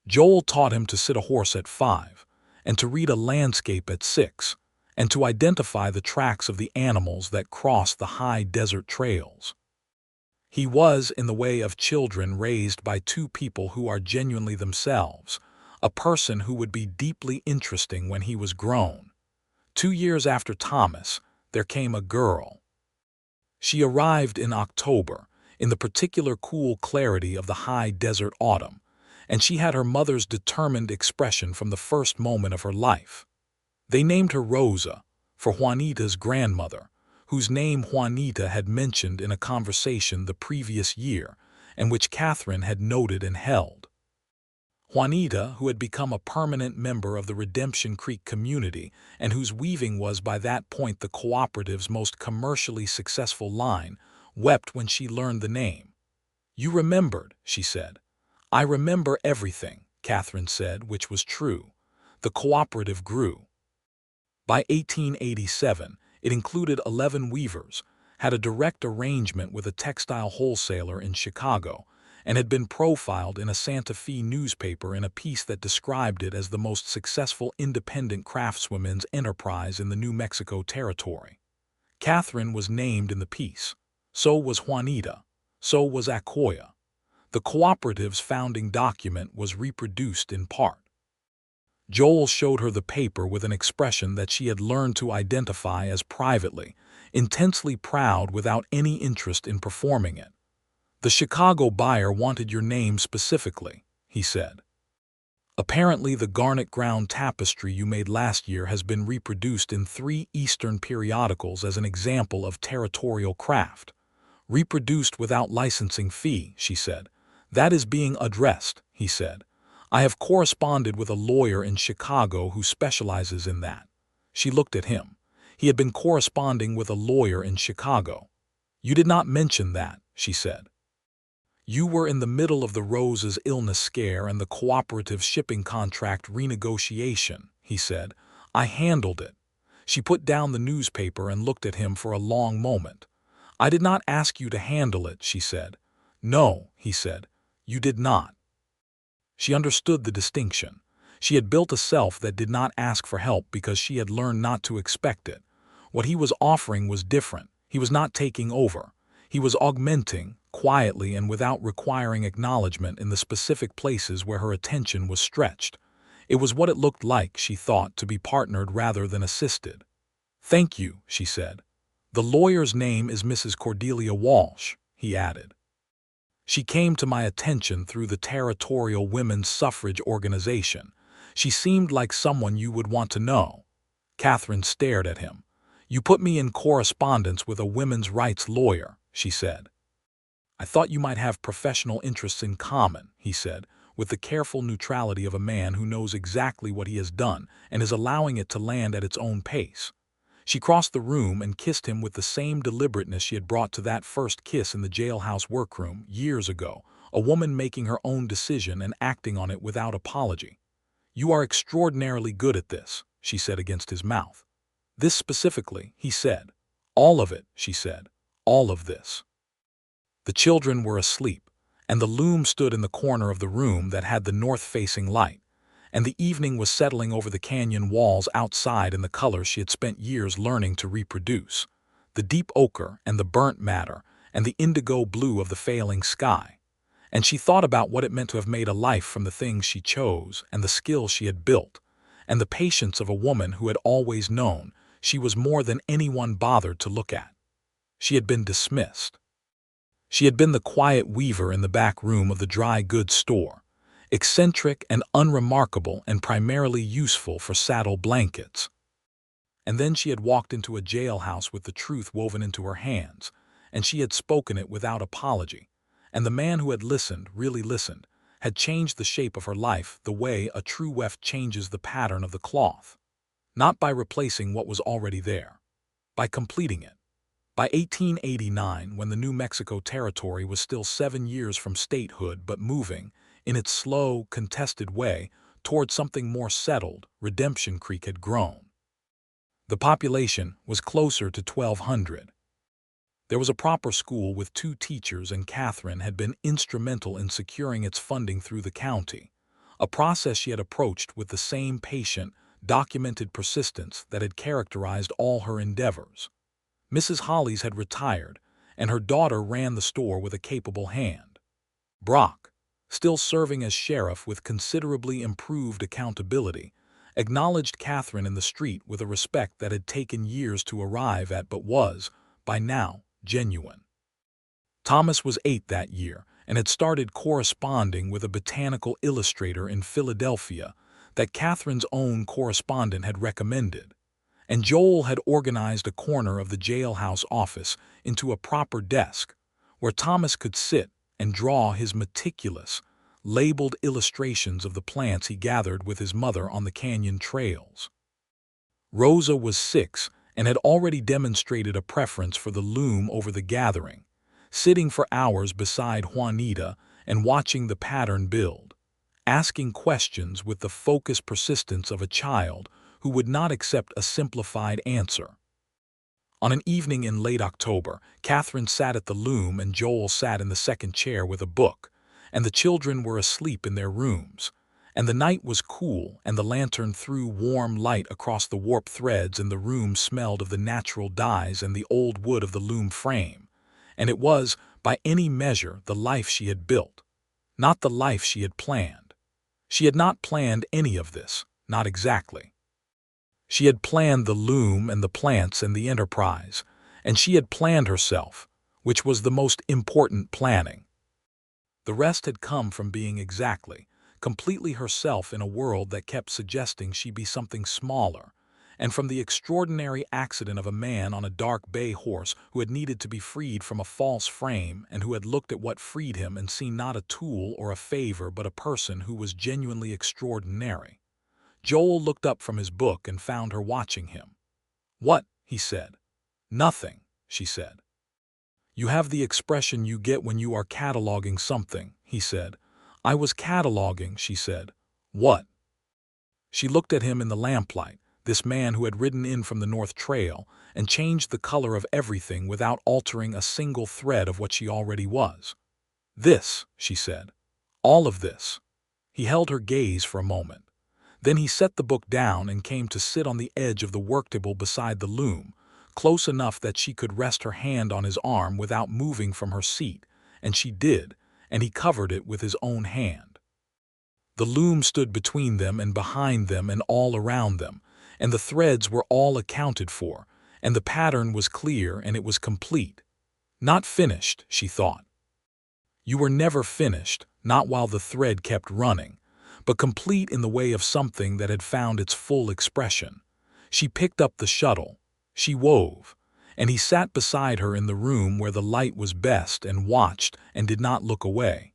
Joel taught him to sit a horse at 5, and to read a landscape at 6, and to identify the tracks of the animals that crossed the high desert trails. He was, in the way of children, raised by two people who are genuinely themselves, a person who would be deeply interesting when he was grown. 2 years after Thomas, there came a girl. She arrived in October, in the particular cool clarity of the high desert autumn, and she had her mother's determined expression from the first moment of her life. They named her Rosa, for Juanita's grandmother, whose name Juanita had mentioned in a conversation the previous year, and which Catherine had noted and held. Juanita, who had become a permanent member of the Redemption Creek community and whose weaving was by that point the cooperative's most commercially successful line, wept when she learned the name. "You remembered," she said. "I remember everything," Catherine said, which was true. The cooperative grew. By 1887, it included 11 weavers, had a direct arrangement with a textile wholesaler in Chicago, and had been profiled in a Santa Fe newspaper in a piece that described it as the most successful independent craftswomen's enterprise in the New Mexico territory. Catherine was named in the piece. So was Juanita. So was Acoya. The cooperative's founding document was reproduced in part. Joel showed her the paper with an expression that she had learned to identify as privately, intensely proud without any interest in performing it. "The Chicago buyer wanted your name specifically," he said. "Apparently the garnet ground tapestry you made last year has been reproduced in 3 Eastern periodicals as an example of territorial craft. Reproduced without licensing fee," she said. "That is being addressed," he said. "I have corresponded with a lawyer in Chicago who specializes in that." She looked at him. He had been corresponding with a lawyer in Chicago. "You did not mention that," she said. "You were in the middle of the Rose's illness scare and the cooperative shipping contract renegotiation," he said. "I handled it." She put down the newspaper and looked at him for a long moment. "I did not ask you to handle it," she said. "No," he said, "you did not." She understood the distinction. She had built a self that did not ask for help because she had learned not to expect it. What he was offering was different. He was not taking over. He was augmenting, quietly and without requiring acknowledgement in the specific places where her attention was stretched. It was what it looked like, she thought, to be partnered rather than assisted. "Thank you," she said. "The lawyer's name is Mrs. Cordelia Walsh," he added. "She came to my attention through the Territorial Women's Suffrage Organization. She seemed like someone you would want to know." Catherine stared at him. "You put me in correspondence with a women's rights lawyer," she said. "I thought you might have professional interests in common," he said, with the careful neutrality of a man who knows exactly what he has done and is allowing it to land at its own pace. She crossed the room and kissed him with the same deliberateness she had brought to that first kiss in the jailhouse workroom years ago, a woman making her own decision and acting on it without apology. "You are extraordinarily good at this," she said against his mouth. "This specifically," he said. "All of it," she said. "All of this." The children were asleep, and the loom stood in the corner of the room that had the north-facing light, and the evening was settling over the canyon walls outside in the colors she had spent years learning to reproduce, the deep ochre and the burnt matter and the indigo blue of the failing sky. And she thought about what it meant to have made a life from the things she chose and the skills she had built, and the patience of a woman who had always known she was more than anyone bothered to look at. She had been dismissed. She had been the quiet weaver in the back room of the dry goods store, eccentric and unremarkable and primarily useful for saddle blankets. And then she had walked into a jailhouse with the truth woven into her hands, and she had spoken it without apology, and the man who had listened, really listened, had changed the shape of her life the way a true weft changes the pattern of the cloth. Not by replacing what was already there, by completing it. By 1889, when the New Mexico Territory was still 7 years from statehood but moving, in its slow, contested way, toward something more settled, Redemption Creek had grown. The population was closer to 1,200. There was a proper school with 2 teachers, and Catherine had been instrumental in securing its funding through the county, a process she had approached with the same patient, documented persistence that had characterized all her endeavors. Mrs. Hollies had retired, and her daughter ran the store with a capable hand. Brock, still serving as sheriff with considerably improved accountability, acknowledged Catherine in the street with a respect that had taken years to arrive at but was, by now, genuine. Thomas was 8 that year and had started corresponding with a botanical illustrator in Philadelphia that Catherine's own correspondent had recommended, and Joel had organized a corner of the jailhouse office into a proper desk where Thomas could sit and draw his meticulous, labeled illustrations of the plants he gathered with his mother on the canyon trails. Rosa was 6 and had already demonstrated a preference for the loom over the gathering, sitting for hours beside Juanita and watching the pattern build, asking questions with the focused persistence of a child who would not accept a simplified answer. On an evening in late October, Catherine sat at the loom and Joel sat in the second chair with a book, and the children were asleep in their rooms, and the night was cool and the lantern threw warm light across the warp threads, and the room smelled of the natural dyes and the old wood of the loom frame, and it was, by any measure, the life she had built, not the life she had planned. She had not planned any of this, not exactly. She had planned the loom and the plants and the enterprise, and she had planned herself, which was the most important planning. The rest had come from being exactly, completely herself in a world that kept suggesting she be something smaller, and from the extraordinary accident of a man on a dark bay horse who had needed to be freed from a false frame and who had looked at what freed him and seen not a tool or a favor but a person who was genuinely extraordinary. Joel looked up from his book and found her watching him. "What?" he said. "Nothing," she said. "You have the expression you get when you are cataloging something," he said. "I was cataloging," she said. "What?" She looked at him in the lamplight, this man who had ridden in from the North Trail and changed the color of everything without altering a single thread of what she already was. "This," she said. "All of this." He held her gaze for a moment. Then he set the book down and came to sit on the edge of the worktable beside the loom, close enough that she could rest her hand on his arm without moving from her seat, and she did, and he covered it with his own hand. The loom stood between them and behind them and all around them, and the threads were all accounted for, and the pattern was clear and it was complete. Not finished, she thought. You were never finished, not while the thread kept running, but complete in the way of something that had found its full expression. She picked up the shuttle. She wove, and he sat beside her in the room where the light was best and watched and did not look away.